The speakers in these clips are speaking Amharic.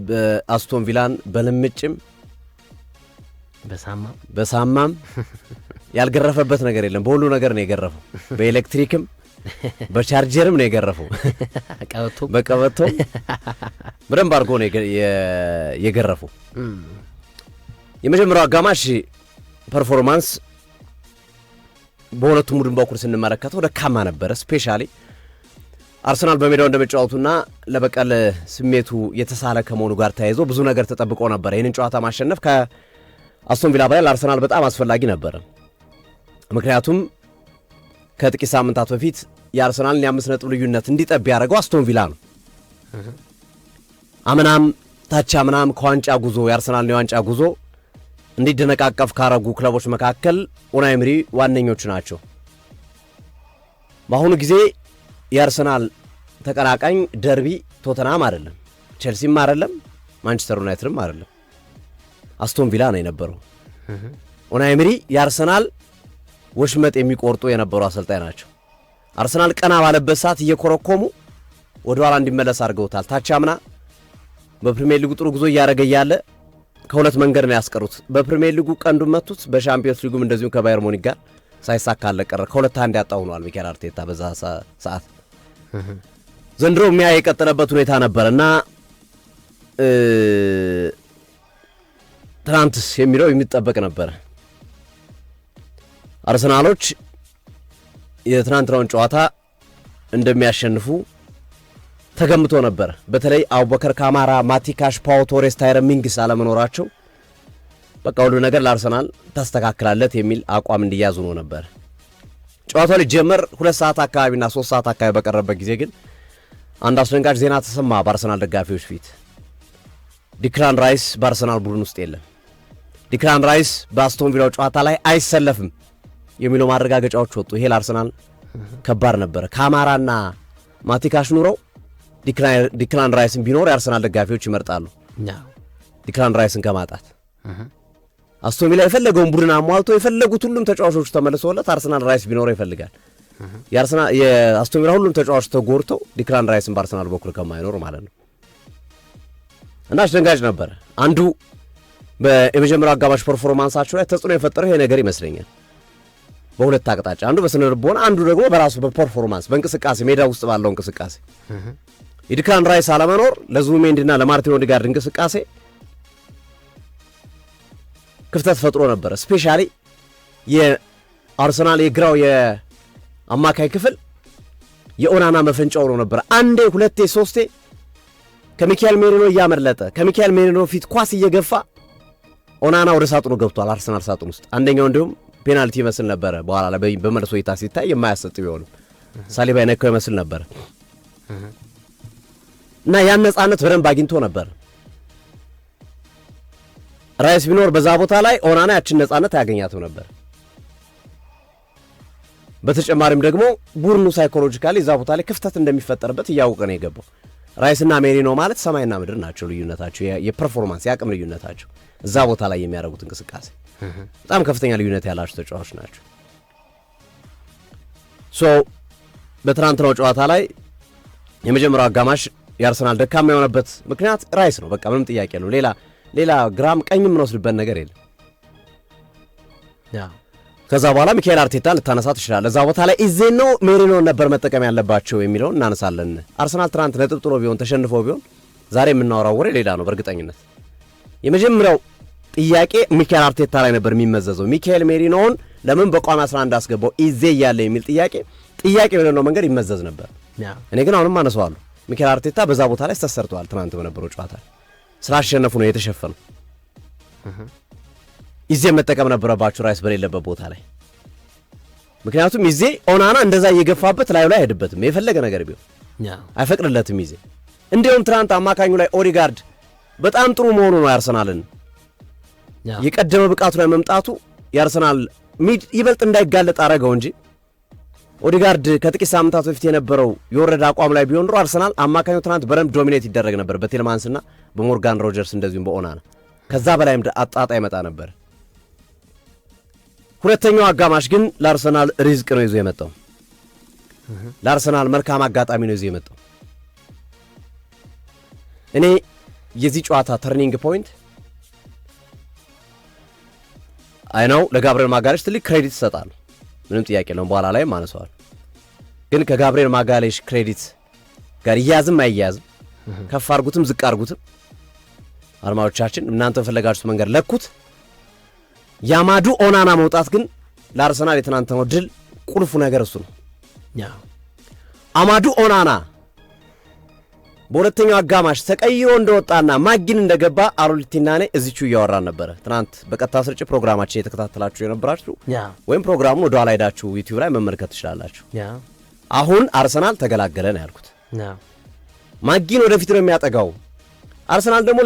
በአስቶን ቪላን በልምጭም በሳማም ያልገረፈበት ነገር የለም። በሁሉ ነገር ነው የገረፈው። በኤሌክትሪክም በቻርጀርም ነው የገረፈው። በቀበቶ በደንብ አድርጎ ነው የገረፈው። የመጀመሪያው አጋማሽ ፐርፎርማንስ በሁለቱም ቡድን በኩል ስንመለከተው ደካማ ነበረ። ስፔሻሊ አርሰናል በሜዳው እንደመጫወቱና ለበቀል ስሜቱ የተሳለ ከመሆኑ ጋር ተያይዞ ብዙ ነገር ተጠብቆ ነበር። ይህንን ጨዋታ ማሸነፍ ከአስቶን ቪላ በላይ ለአርሰናል በጣም አስፈላጊ ነበር። ምክንያቱም ከጥቂት ሳምንታት በፊት የአርሰናልን የ5 ነጥብ ልዩነት እንዲጠብ ያደረገው አስቶን ቪላ ነው። አምናም ታች አምናም ከዋንጫ ጉዞ የአርሰናልን የዋንጫ ጉዞ እንዲደነቃቀፍ ካረጉ ክለቦች መካከል ኡናይ ኤመሪ ዋነኞቹ ናቸው። በአሁኑ ጊዜ የአርሰናል ተቀናቃኝ ደርቢ ቶተናም አይደለም፣ ቼልሲም አይደለም፣ ማንቸስተር ዩናይትድም አይደለም፣ አስቶን ቪላ ነው የነበረው። ኡናይ ኤመሪ የአርሰናል ወሽመጥ የሚቆርጡ የነበሩ አሰልጣኝ ናቸው። አርሰናል ቀና ባለበት ሰዓት እየኮረኮሙ ወደ ኋላ እንዲመለስ አድርገውታል። ታች አምና በፕሪሚየር ሊጉ ጥሩ ጉዞ እያደረገ ያለ ከሁለት መንገድ ነው ያስቀሩት። በፕሪሚየር ሊጉ ቀንዱን መቱት፣ በሻምፒዮንስ ሊጉም እንደዚሁ ከባየር ሙኒክ ጋር ሳይሳካለ ቀረ። ከሁለት አንድ ያጣው ሆኗል ሚኬል አርቴታ በዛ ሰዓት። ዘንድሮ ሚያ የቀጠለበት ሁኔታ ነበርና ትናንትስ የሚለው የሚጠበቅ ነበር። አርሰናሎች የትናንትናውን ጨዋታ እንደሚያሸንፉ ተገምቶ ነበር። በተለይ አቡበከር ካማራ፣ ማቲካሽ፣ ፓው ቶሬስ፣ ታይረን ሚንግስ አለመኖራቸው በቃ ሁሉ ነገር ለአርሰናል ታስተካክላለት የሚል አቋም እንዲያዙ ነው ነበር። ጨዋታው ሊጀመር 2 ሰዓት አካባቢና 3 ሰዓት አካባቢ በቀረበበት ጊዜ ግን አንድ አስደንጋጭ ዜና ተሰማ በአርሰናል ደጋፊዎች ፊት። ዲክላን ራይስ በአርሰናል ቡድን ውስጥ የለም፣ ዲክላን ራይስ በአስቶን ቪላው ጨዋታ ላይ አይሰለፍም የሚለው ማረጋገጫዎች ወጡ። ይሄ ለአርሰናል ከባድ ነበር። ካማራና ማቲካሽ ኑረው ዲክላን ራይስን ቢኖር የአርሰናል ደጋፊዎች ይመርጣሉ ዲክላን ራይስን ከማጣት። አስቶን ቪላ የፈለገውን ቡድን አሟልቶ የፈለጉት ሁሉም ተጫዋቾች ተመልሶለት አርሰናል ራይስ ቢኖረው ይፈልጋል። የአስቶን ቪላ ሁሉም ተጫዋቾች ተጎርተው ዲክላን ራይስን በአርሰናል በኩል ከማይኖር ማለት ነው። እና አስደንጋጭ ነበር። አንዱ በየመጀመሪያው አጋማሽ ፐርፎርማንሳቸው ላይ ተጽዕኖ የፈጠረው ይሄ ነገር ይመስለኛል። በሁለት አቅጣጫ፣ አንዱ በስነ ልቦና፣ አንዱ ደግሞ በራሱ በፐርፎርማንስ በእንቅስቃሴ ሜዳ ውስጥ ባለው እንቅስቃሴ የዲክላን ራይስ አለመኖር ለዙቢሜንዲና ለማርቲን ኦዴጋርድ እንቅስቃሴ ክፍተት ፈጥሮ ነበር። ስፔሻሊ የአርሰናል የግራው የአማካይ ክፍል የኦናና መፈንጫ ሆኖ ነበር። አንዴ ሁለቴ ሶስቴ ከሚካኤል ሜሪኖ እያመለጠ ከሚካኤል ሜሪኖ ፊት ኳስ እየገፋ ኦናና ወደ ሳጥኑ ገብቷል፣ አርሰናል ሳጥኑ ውስጥ። አንደኛው እንዲሁም ፔናልቲ ይመስል ነበረ፣ በኋላ ላይ በመልሶ እይታ ሲታይ የማያሰጥ ቢሆንም ሳሊባ የነካው ይመስል ነበር እና ያን ነፃነት በደንብ አግኝቶ ነበር። ራይስ ቢኖር በዛ ቦታ ላይ ኦናና ያችን ነፃነት አያገኛትም ነበር። በተጨማሪም ደግሞ ቡድኑ ሳይኮሎጂካሊ እዛ ቦታ ላይ ክፍተት እንደሚፈጠርበት እያወቀ ነው የገባው። ራይስና ሜሪኖ ማለት ሰማይና ምድር ናቸው ልዩነታቸው፣ የፐርፎርማንስ የአቅም ልዩነታቸው፣ እዛ ቦታ ላይ የሚያደርጉት እንቅስቃሴ በጣም ከፍተኛ ልዩነት ያላቸው ተጫዋቾች ናቸው። በትናንትናው ጨዋታ ላይ የመጀመሪያው አጋማሽ የአርሰናል ደካማ የሆነበት ምክንያት ራይስ ነው። በቃ ምንም ጥያቄ የለው። ሌላ ግራም ቀኝ የምንወስድበት ነገር የለም። ከዛ በኋላ ሚካኤል አርቴታ ልታነሳ ትችላለህ። እዛ ቦታ ላይ ኢዜኖ ሜሪኖ ነበር መጠቀም ያለባቸው የሚለውን እናነሳለን። አርሰናል ትናንት ነጥብ ጥሎ ቢሆን ተሸንፎ ቢሆን ዛሬ የምናወራው ወሬ ሌላ ነው በእርግጠኝነት። የመጀመሪያው ጥያቄ ሚካኤል አርቴታ ላይ ነበር የሚመዘዘው። ሚካኤል ሜሪኖውን ለምን በቋሚ 11 አስገባው ኢዜ እያለ የሚል ጥያቄ በሌለው መንገድ ይመዘዝ ነበር። እኔ ግን አሁንም አነሳዋለሁ። ሚካኤል አርቴታ በዛ ቦታ ላይ ተሰርቷል። ትናንት በነበረው ጨዋታ ስላሸነፉ ነው የተሸፈነው። ኢዜ መጠቀም ነበረባቸው ራይስ በሌለበት ቦታ ላይ። ምክንያቱም ኢዜ ኦናና እንደዛ እየገፋበት ላዩ ላይ አይሄድበትም። የፈለገ ነገር ቢሆን አይፈቅድለትም ኢዜ። እንዲሁም ትናንት አማካኙ ላይ ኦዴጋርድ በጣም ጥሩ መሆኑ ነው የአርሰናልን የቀደመ ብቃቱ ላይ መምጣቱ የአርሰናል ሚድ ይበልጥ እንዳይጋለጥ አረገው እንጂ ኦዴጋርድ ከጥቂት ሳምንታት በፊት የነበረው የወረደ አቋም ላይ ቢሆን ኖሮ አርሰናል አማካኙ ትናንት በደንብ ዶሚኔት ይደረግ ነበር በቴልማንስና በሞርጋን ሮጀርስ እንደዚሁም በኦናና። ከዛ በላይም አጣጣ ይመጣ ነበር። ሁለተኛው አጋማሽ ግን ለአርሰናል ሪዝቅ ነው ይዞ የመጣው። ለአርሰናል መልካም አጋጣሚ ነው ይዞ የመጣው። እኔ የዚህ ጨዋታ ተርኒንግ ፖይንት አይናው ለጋብሪኤል ማጋሌሽ ትልቅ ክሬዲት ይሰጣል፣ ምንም ጥያቄ የለውም። በኋላ ላይ ማነሳዋል። ግን ከጋብሪኤል ማጋሌሽ ክሬዲት ጋር ይያዝም አይያዝም፣ ከፍ አድርጉትም ዝቅ አድርጉትም አድማጮቻችን እናንተ ፈለጋችሁት መንገድ ለኩት። የአማዱ ኦናና መውጣት ግን ለአርሰናል የትናንትናው ድል ቁልፉ ነገር እሱ ነው። አማዱ ኦናና በሁለተኛው አጋማሽ ተቀይሮ እንደወጣና ማጊን እንደገባ አሮሊቲናኔ እዚቹ እያወራን ነበረ። ትናንት በቀጥታ ስርጭት ፕሮግራማችን የተከታተላችሁ የነበራችሁ ወይም ፕሮግራሙን ወደ ኋላ ሄዳችሁ ዩቲዩብ ላይ መመልከት ትችላላችሁ። አሁን አርሰናል ተገላገለ ነው ያልኩት። ማጊን ወደፊት ነው የሚያጠጋው። አርሰናል ደግሞ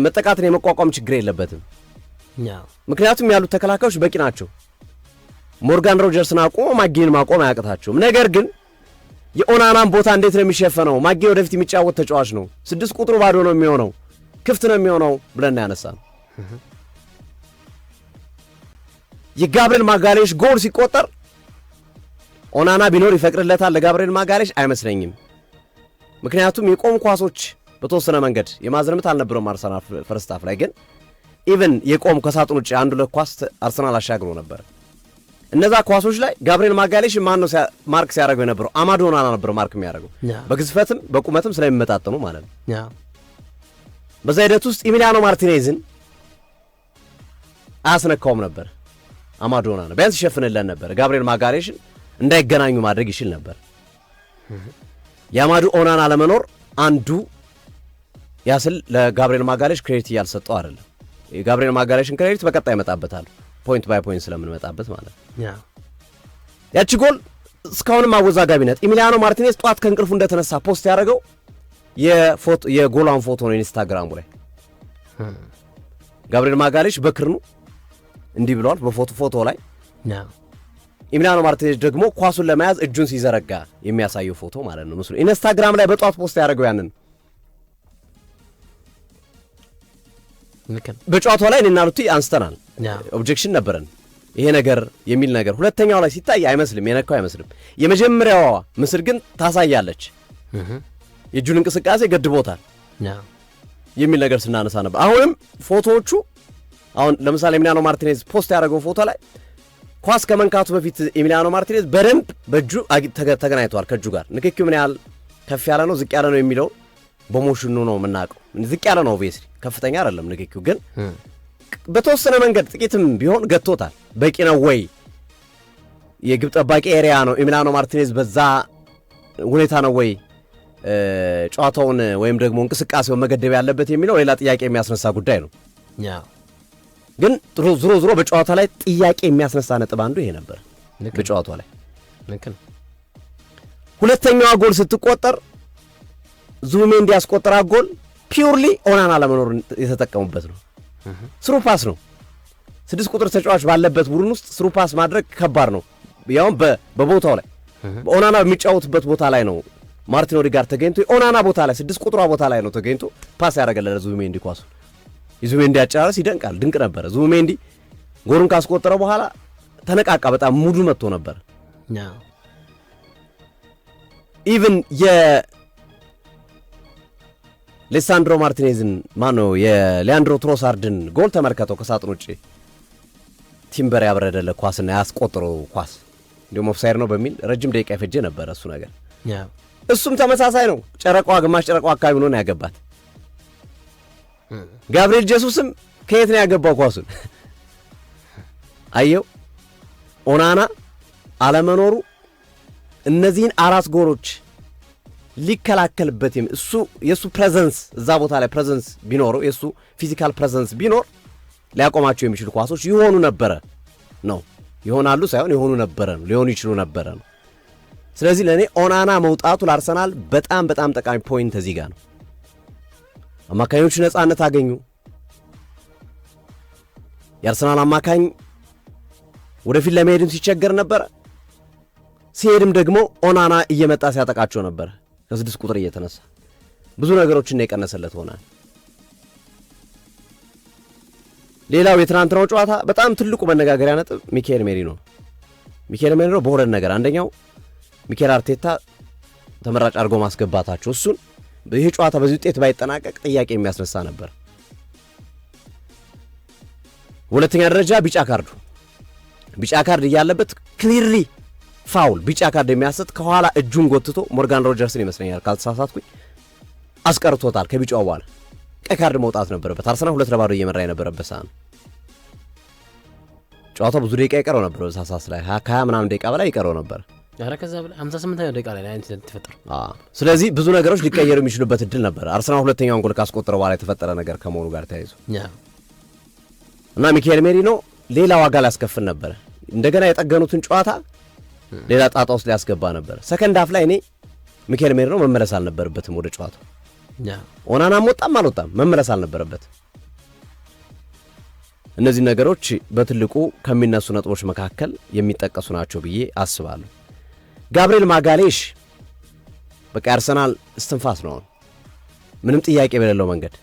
መጠቃትን የመቋቋም ችግር የለበትም። ምክንያቱም ያሉት ተከላካዮች በቂ ናቸው። ሞርጋን ሮጀርስን አቆሞ ማጊን ማቆም አያቅታቸውም። ነገር ግን የኦናናን ቦታ እንዴት ነው የሚሸፈነው? ማጊ ወደፊት የሚጫወት ተጫዋች ነው። 6 ቁጥሩ ባዶ ነው የሚሆነው፣ ክፍት ነው የሚሆነው ብለን ያነሳን። የጋብሪኤል ማጋሌሽ ጎል ሲቆጠር ኦናና ቢኖር ይፈቅድለታል ለጋብሪኤል ማጋሌሽ አይመስለኝም። ምክንያቱም የቆም ኳሶች በተወሰነ መንገድ የማዝረምት አልነበረም አርሰናል ፈርስት ሃፍ ላይ። ግን ኢቭን የቆም ከሳጥን ውጭ አንዱ ለኳስ አርሰናል አሻግሮ ነበር። እነዛ ኳሶች ላይ ጋብሪኤል ማጋሌሽ ማን ነው ማርክ ሲያደርገው የነበረው? አማዱ ኦናና ነበር ማርክ የሚያደርገው፣ በግዝፈትም በቁመትም ስለሚመጣጠኑ ማለት ነው። በዛ ሂደት ውስጥ ኢሚሊያኖ ማርቲኔዝን አያስነካውም ነበር አማዱ ኦናና። ቢያንስ ይሸፍንለን ነበር። ጋብሪኤል ማጋሌሽን እንዳይገናኙ ማድረግ ይችል ነበር። የአማዱ ኦናና ለመኖር አንዱ ያስል ለጋብሪኤል ማጋሌሽ ክሬዲት እያልሰጠው አይደለም። የጋብሪኤል ማጋሌሽን ክሬዲት በቀጣይ ይመጣበታል፣ ፖይንት ባይ ፖይንት ስለምንመጣበት ማለት ነው። ያቺ ጎል እስካሁንም አወዛጋቢነት። ኢሚሊያኖ ማርቲኔዝ ጧት ከእንቅልፉ እንደተነሳ ፖስት ያደረገው የጎሏን ፎቶ ነው ኢንስታግራሙ ላይ። ጋብሪኤል ማጋሌሽ በክርኑ እንዲህ ብለዋል በፎቶ ላይ። ኢሚሊያኖ ማርቲኔዝ ደግሞ ኳሱን ለመያዝ እጁን ሲዘረጋ የሚያሳየው ፎቶ ማለት ነው ምስሉ። ኢንስታግራም ላይ በጧት ፖስት ያደረገው ያንን በጨዋታው ላይ እኔና ሉቲ አንስተናል። ኦብጀክሽን ነበረን ይሄ ነገር የሚል ነገር። ሁለተኛው ላይ ሲታይ አይመስልም፣ የነካው አይመስልም። የመጀመሪያዋ ምስል ግን ታሳያለች። የእጁን እንቅስቃሴ ገድቦታል የሚል ነገር ስናነሳ ነበር። አሁንም ፎቶዎቹ አሁን ለምሳሌ ኢሚሊያኖ ማርቲኔዝ ፖስት ያደረገው ፎቶ ላይ ኳስ ከመንካቱ በፊት ኢሚሊያኖ ማርቲኔዝ በደንብ በእጁ ተገናኝቷል ከእጁ ጋር። ንክኪው ምን ያህል ከፍ ያለ ነው ዝቅ ያለ ነው የሚለው በሞሽኑ ነው የምናውቀው። ዝቅ ያለ ነው ኦብቪየስሊ፣ ከፍተኛ አይደለም ንክኪው። ግን በተወሰነ መንገድ ጥቂትም ቢሆን ገቶታል። በቂ ነው ወይ? የግብ ጠባቂ ኤሪያ ነው ኢሚሊያኖ ማርቲኔዝ በዛ ሁኔታ ነው ወይ ጨዋታውን ወይም ደግሞ እንቅስቃሴውን መገደብ ያለበት የሚለው ሌላ ጥያቄ የሚያስነሳ ጉዳይ ነው። ግን ዞሮ በጨዋታ ላይ ጥያቄ የሚያስነሳ ነጥብ አንዱ ይሄ ነበር። በጨዋታው ላይ ሁለተኛዋ ጎል ስትቆጠር ዙቢሜንዲ ያስቆጠራ ጎል ፒውርሊ ኦናና ለመኖር የተጠቀሙበት ነው። ስሩ ፓስ ነው። 6 ቁጥር ተጫዋች ባለበት ቡድን ውስጥ ስሩ ፓስ ማድረግ ከባድ ነው። ያውም በቦታው ላይ ኦናና በሚጫወትበት ቦታ ላይ ነው ማርቲን ኦዴጋርድ ተገኝቶ ኦናና ቦታ ላይ 6 ቁጥሯ ቦታ ላይ ነው ተገኝቶ ፓስ ያደረገለ ዙቢሜንዲ ኳሱ። የዙቢሜንዲ አጨራረስ ይደንቃል፣ ድንቅ ነበር። ዙቢሜንዲ ጎሩን ካስቆጠረ በኋላ ተነቃቃ፣ በጣም ሙዱ መጥቶ ነበር። ኢቭን ሌሳንድሮ ማርቲኔዝን ማነው የሊያንድሮ ትሮሳርድን ጎል ተመልከተው። ከሳጥን ውጪ ቲምበር ያበረደለ ኳስና ያስቆጠረው ኳስ እንዲሁም ኦፍሳይድ ነው በሚል ረጅም ደቂቃ ይፈጀ ነበር እሱ ነገር። እሱም ተመሳሳይ ነው። ጨረቋ ግማሽ ጨረቋ አካባቢ ነው ያገባት። ጋብሪኤል ጄሱስም ከየት ነው ያገባው ኳሱን? አየው ኦናና አለመኖሩ እነዚህን 4 ጎሎች ሊከላከልበት የሱ ፕሬዘንስ እዛ ቦታ ላይ ፕሬዘንስ ቢኖረው የሱ ፊዚካል ፕሬዘንስ ቢኖር ሊያቆማቸው የሚችሉ ኳሶች ይሆኑ ነበረ ነው። ይሆናሉ ሳይሆን ይሆኑ ነበረ ነው፣ ሊሆኑ ይችሉ ነበረ ነው። ስለዚህ ለኔ ኦናና መውጣቱ ለአርሰናል በጣም በጣም ጠቃሚ ፖይንት እዚህ ጋር ነው። አማካኞቹ ነፃነት አገኙ። የአርሰናል አማካኝ ወደፊት ለመሄድም ሲቸገር ነበር። ሲሄድም ደግሞ ኦናና እየመጣ ሲያጠቃቸው ነበር። ከ6 ቁጥር እየተነሳ ብዙ ነገሮችን የቀነሰለት ሆናል። ሌላው የትናንትናው ጨዋታ በጣም ትልቁ መነጋገሪያ ነጥብ ሚካኤል ሜሪኖ በሁለት ነገር፣ አንደኛው ሚካኤል አርቴታ ተመራጭ አድርጎ ማስገባታቸው እሱን፣ ይሄ ጨዋታ በዚህ ውጤት ባይጠናቀቅ ጥያቄ የሚያስነሳ ነበር። ሁለተኛ ደረጃ ቢጫ ካርድ እያለበት ክሊርሊ ፋውል ቢጫ ካርድ የሚያሰጥ ከኋላ እጁን ጎትቶ ሞርጋን ሮጀርስን ይመስለኛል ካልተሳሳትኩኝ አስቀርቶታል። ከቢጫው በኋላ ቀይ ካርድ መውጣት ነበረበት። አርሰናል 2-0 እየመራ የነበረበት ሰዓት ጨዋታው ብዙ ደቂቃ ይቀረው ነበር። በሳሳስ ላይ 20 ምናምን ደቂቃ በላይ ይቀረው ነበር። ያረ ከዛ በላይ 58 ደቂቃ ላይ ተፈጠረ። ስለዚህ ብዙ ነገሮች ሊቀየሩ የሚችሉበት እድል ነበር። አርሰናል ሁለተኛውን ጎል ካስቆጠረ በኋላ የተፈጠረ ነገር ከመሆኑ ጋር ተያይዞ እና ሚካኤል ሜሪኖ ሌላ ዋጋ ሊያስከፍል ነበር። እንደገና የጠገኑትን ጨዋታ ሌላ ጣጣ ውስጥ ሊያስገባ ነበር። ሰከንድ ሃፍ ላይ እኔ ሚካኤል ሜሪኖ መመለስ አልነበረበትም ወደ ጨዋታው። ኦናናም ወጣም አልወጣም መመለስ አልነበረበት። እነዚህ ነገሮች በትልቁ ከሚነሱ ነጥቦች መካከል የሚጠቀሱ ናቸው ብዬ አስባለሁ። ጋብሪኤል ማጋሌሽ በቃ አርሰናል እስትንፋስ ነው ምንም ጥያቄ በሌለው መንገድ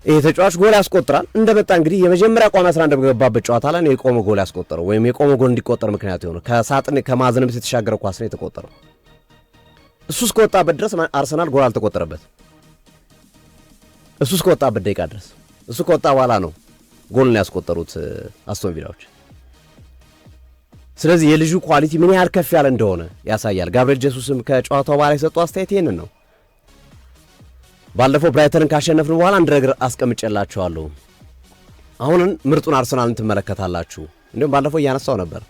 ይሄ ተጫዋች ጎል ያስቆጥራል። እንደመጣ እንግዲህ የመጀመሪያ ቋሚ 11 በገባበት ጨዋታ ላይ ነው የቆመ ጎል ያስቆጠረው ወይም የቆመ ጎል እንዲቆጠር ምክንያት የሆነው ከሳጥን ከማዝንም የተሻገረ ኳስ ነው የተቆጠረው። እሱ እስከወጣበት ድረስ አርሰናል ጎል አልተቆጠረበት። እሱ እስከወጣበት ደቂቃ ድረስ እሱ ከወጣ በኋላ ነው ጎልን ያስቆጠሩት አስቶን ቪላዎች። ስለዚህ የልጁ ኳሊቲ ምን ያህል ከፍ ያለ እንደሆነ ያሳያል። ጋብሪኤል ጄሱስም ከጨዋታው በኋላ የሰጠው አስተያየት ይሄንን ነው። ባለፈው ብራይተንን ካሸነፍን በኋላ አንድ ነገር አስቀምጬላችኋለሁ። አሁን ምርጡን አርሰናልን ትመለከታላችሁ። እንዲሁም ባለፈው እያነሳው ነበር።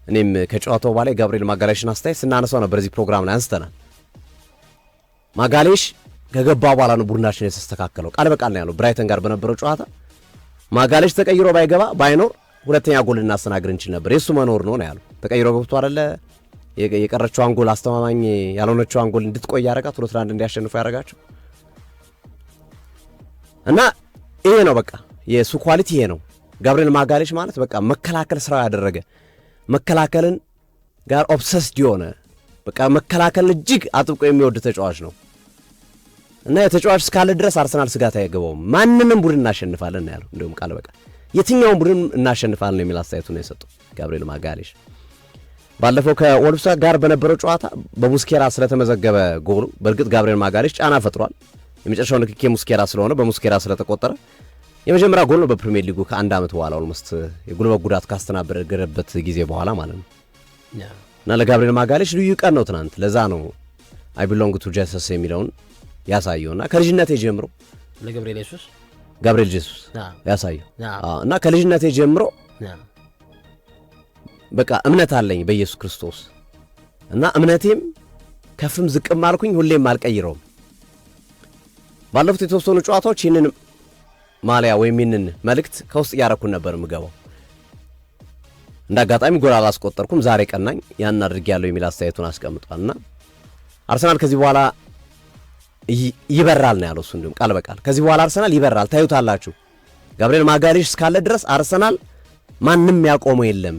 እኔም ከጨዋታው በኋላ ጋብሪኤል ማጋሌሽን አስተያየት ስናነሳው ነበር እዚህ ፕሮግራም ላይ አንስተናል። ማጋሌሽ ከገባ በኋላ ነው ቡድናችን የተስተካከለው። ቃል በቃል ነው ያለው ብራይተን ጋር በነበረው ጨዋታ ማጋሌሽ ተቀይሮ ባይኖር ሁለተኛ ጎል እናስተናግር እንችል ነበር። የሱ መኖር ነው ያለው። ተቀይሮ ገብቶ አይደለ የቀረችው ጎል አስተማማኝ ያልሆነችው ጎል እንድትቆይ ያረጋት 2-1 እንዲያሸንፉ ያረጋቸው እና ይሄ ነው በቃ የሱ ኳሊቲ ይሄ ነው። ጋብሪኤል ማጋሌሽ ማለት በቃ መከላከል ስራ ያደረገ መከላከልን ጋር ኦብሰስድ የሆነ በቃ መከላከልን እጅግ አጥብቆ የሚወድ ተጫዋች ነው እና የተጫዋች እስካለ ድረስ አርሰናል ስጋት አይገባውም። ማንንም ቡድን እናሸንፋለን ነው ያለው። እንደውም ቃል በቃ የትኛውን ቡድን እናሸንፋለን የሚል አስተያየቱን ነው የሰጠው ጋብሪኤል ማጋሌሽ። ባለፈው ከወልቭስ ጋር በነበረው ጨዋታ በሙስኬራ ስለተመዘገበ ጎሉ በእርግጥ ጋብሪኤል ማጋሌሽ ጫና ፈጥሯል። የመጨረሻው ንክኬ ሙስኬራ ስለሆነ በሙስኬራ ስለተቆጠረ የመጀመሪያ ጎል ነው በፕሪሚየር ሊጉ ከአንድ ዓመት በኋላ ኦልሞስት የጉልበት ጉዳት ካስተናበረበት ጊዜ በኋላ ማለት ነው እና ለጋብሪኤል ማጋሌሽ ልዩ ቀን ነው ትናንት። ለዛ ነው አይ ቢሎንግ ቱ ጄሰስ የሚለውን ያሳየውና ከልጅነቴ ጀምሮ ጋብሪኤል ጄሱስ ያሳየው እና ከልጅነቴ ጀምሮ በቃ እምነት አለኝ በኢየሱስ ክርስቶስ እና እምነቴም ከፍም ዝቅም አልኩኝ ሁሌም አልቀይረውም። ባለፉት የተወሰኑ ጨዋታዎች ይህንን ማሊያ ወይም ይህንን መልእክት ከውስጥ እያረኩን ነበር ምገባው። እንደ አጋጣሚ ጎል አላስቆጠርኩም። ዛሬ ቀናኝ ያን አድርጌያለሁ የሚል አስተያየቱን አስቀምጧልና አርሰናል ከዚህ በኋላ ይበራል ነው ያለው እሱ። እንዲሁም ቃል በቃል ከዚህ በኋላ አርሰናል ይበራል ታዩታላችሁ። ጋብሪኤል ማጋሌሽ እስካለ ድረስ አርሰናል ማንም ያቆመው የለም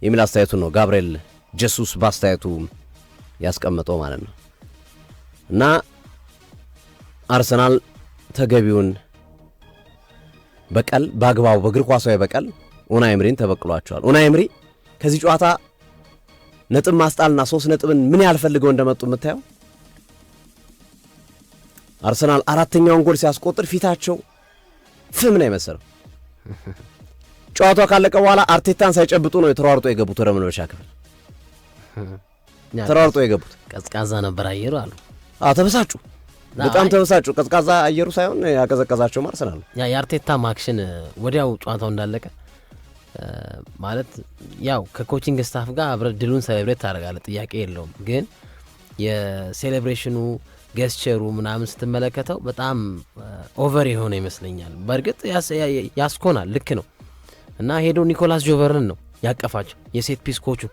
የሚል አስተያየቱን ነው ጋብሪኤል ጄሱስ በአስተያየቱ ያስቀመጠው ማለት ነው እና አርሰናል ተገቢውን በቀል በአግባቡ በእግር ኳሳዊ በቀል ኡናይ ኤምሪን ተበቅሏቸዋል። ኡናይ ኤምሪ ከዚህ ጨዋታ ነጥብ ማስጣልና 3 ነጥብን ምን ያልፈልገው እንደመጡ የምታየው አርሰናል አራተኛውን ጎል ሲያስቆጥር ፊታቸው ፍም ነው የመሰለው። ጨዋታው ካለቀ በኋላ አርቴታን ሳይጨብጡ ነው የተሯርጦ የገቡት ወደ መልበሻ ክፍል ተሯርጦ የገቡት። ቀዝቃዛ ነበር አየሩ አሉ። ተበሳጩ፣ በጣም ተበሳጩ። ቀዝቃዛ አየሩ ሳይሆን ያቀዘቀዛቸው አርሰናል ነው። የአርቴታ ማክሽን ወዲያው ጨዋታው እንዳለቀ ማለት ያው ከኮቺንግ ስታፍ ጋር አብረህ ድሉን ሴሌብሬት ታደርጋለህ፣ ጥያቄ የለውም። ግን የሴሌብሬሽኑ ገስቸሩ ምናምን ስትመለከተው በጣም ኦቨር የሆነ ይመስለኛል። በእርግጥ ያስኮናል፣ ልክ ነው። እና ሄዶ ኒኮላስ ጆቨርን ነው ያቀፋቸው የሴት ፒስ ኮቹን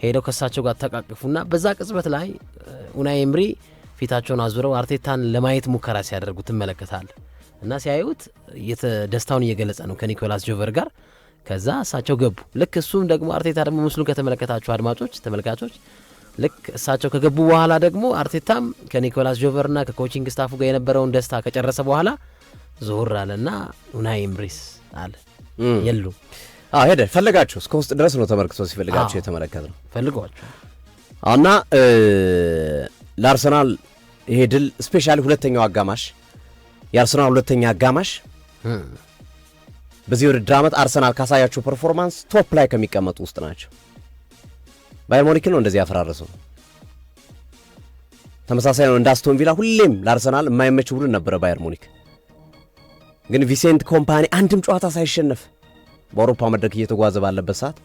ሄደው ከሳቸው ጋር ተቃቅፉና በዛ ቅጽበት ላይ ኡናይ ኤምሪ ፊታቸውን አዙረው አርቴታን ለማየት ሙከራ ሲያደርጉ ትመለከታለህ። እና ሲያዩት ደስታውን እየገለጸ ነው ከኒኮላስ ጆቨር ጋር። ከዛ እሳቸው ገቡ። ልክ እሱም ደግሞ አርቴታ ደግሞ ምስሉን ከተመለከታችሁ አድማጮች ተመልካቾች ልክ እሳቸው ከገቡ በኋላ ደግሞ አርቴታም ከኒኮላስ ጆቨርና ከኮቺንግ ስታፉ ጋር የነበረውን ደስታ ከጨረሰ በኋላ ዞር አለና ኡናይ ኤምሪስ አለ የሉ ሄደ ፈለጋቸው እስከ ውስጥ ድረስ ነው ተመልክቶ ሲፈልጋቸው የተመለከተ ነው። ፈልጓቸው እና ለአርሰናል ይሄ ድል ስፔሻሊ ሁለተኛው አጋማሽ የአርሰናል ሁለተኛ አጋማሽ በዚህ ውድድር ዓመት አርሰናል ካሳያቸው ፐርፎርማንስ ቶፕ ላይ ከሚቀመጡ ውስጥ ናቸው። ባየር ሙኒክ ነው እንደዚህ ያፈራረሰው። ተመሳሳይ ነው እንደ አስቶን ቪላ ሁሌም ለአርሰናል የማይመች ቡድን ነበረ ባየር ሙኒክ። ግን ቪሴንት ኮምፓኒ አንድም ጨዋታ ሳይሸነፍ በአውሮፓ መድረክ እየተጓዘ ባለበት ሰዓት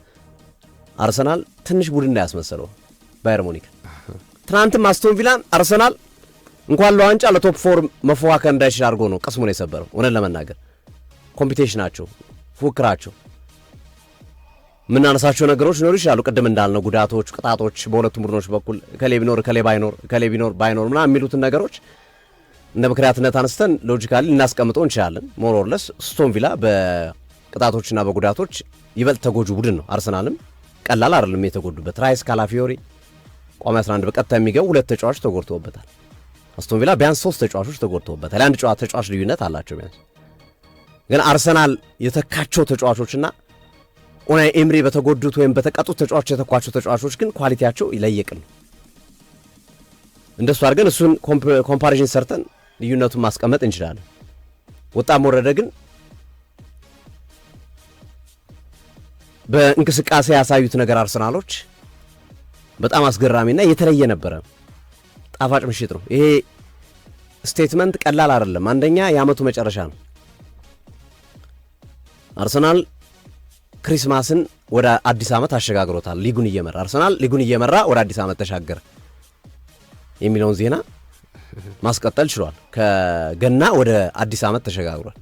አርሰናል ትንሽ ቡድን ነው ያስመሰለው ባየር ሙኒክ። ትናንትም አስቶን ቪላን አርሰናል እንኳን ለዋንጫ ለቶፕ 4 መፎካከር እንዳይችል አድርጎ ነው ቀስሙን የሰበረው። እውነት ለመናገር ኮምፒቲሽናቸው፣ ፉክራቸው ምናነሳቸው ነገሮች ኖር ይችላሉ። ቅድም እንዳልነው ጉዳቶች፣ ቅጣቶች በሁለቱም ቡድኖች በኩል ከሌ ቢኖር ከሌ ባይኖር ምናምን የሚሉትን ነገሮች እንደ ምክንያትነት አንስተን ሎጂካሊ እናስቀምጠው እንችላለን። ሞር ኦር ለስ አስቶን ቪላ በቅጣቶችና በጉዳቶች ይበልጥ ተጎጁ ቡድን ነው። አርሰናልም ቀላል አይደለም የተጎዱበት። ራይስ ካላፊዮሪ ቋሚ 11 በቀጥታ የሚገቡ 2 ተጫዋቾች ተጎድተውበታል። አስቶን ቪላ ቢያንስ 3 ተጫዋቾች ተጎድተውበታል። አንድ ተጫዋች ልዩነት አላቸው ቢያንስ። ግን አርሰናል የተካቸው ተጫዋቾችና ኡናይ ኤምሪ በተጎዱት ወይም በተቀጡት ተጫዋቾች የተኳቸው ተጫዋቾች ግን ኳሊቲያቸው ይለየቅል። እንደሱ አድርገን እሱን ኮምፓሪዥን ሰርተን ልዩነቱን ማስቀመጥ እንችላለን። ወጣም ወረደ ግን በእንቅስቃሴ ያሳዩት ነገር አርሰናሎች በጣም አስገራሚና የተለየ ነበረ። ጣፋጭ ምሽት ነው ይሄ። ስቴትመንት ቀላል አይደለም። አንደኛ የአመቱ መጨረሻ ነው። አርሰናል ክሪስማስን ወደ አዲስ ዓመት አሸጋግሮታል። ሊጉን እየመራ አርሰናል ሊጉን እየመራ ወደ አዲስ ዓመት ተሻገረ የሚለውን ዜና ማስቀጠል ችሏል። ከገና ወደ አዲስ ዓመት ተሸጋግሯል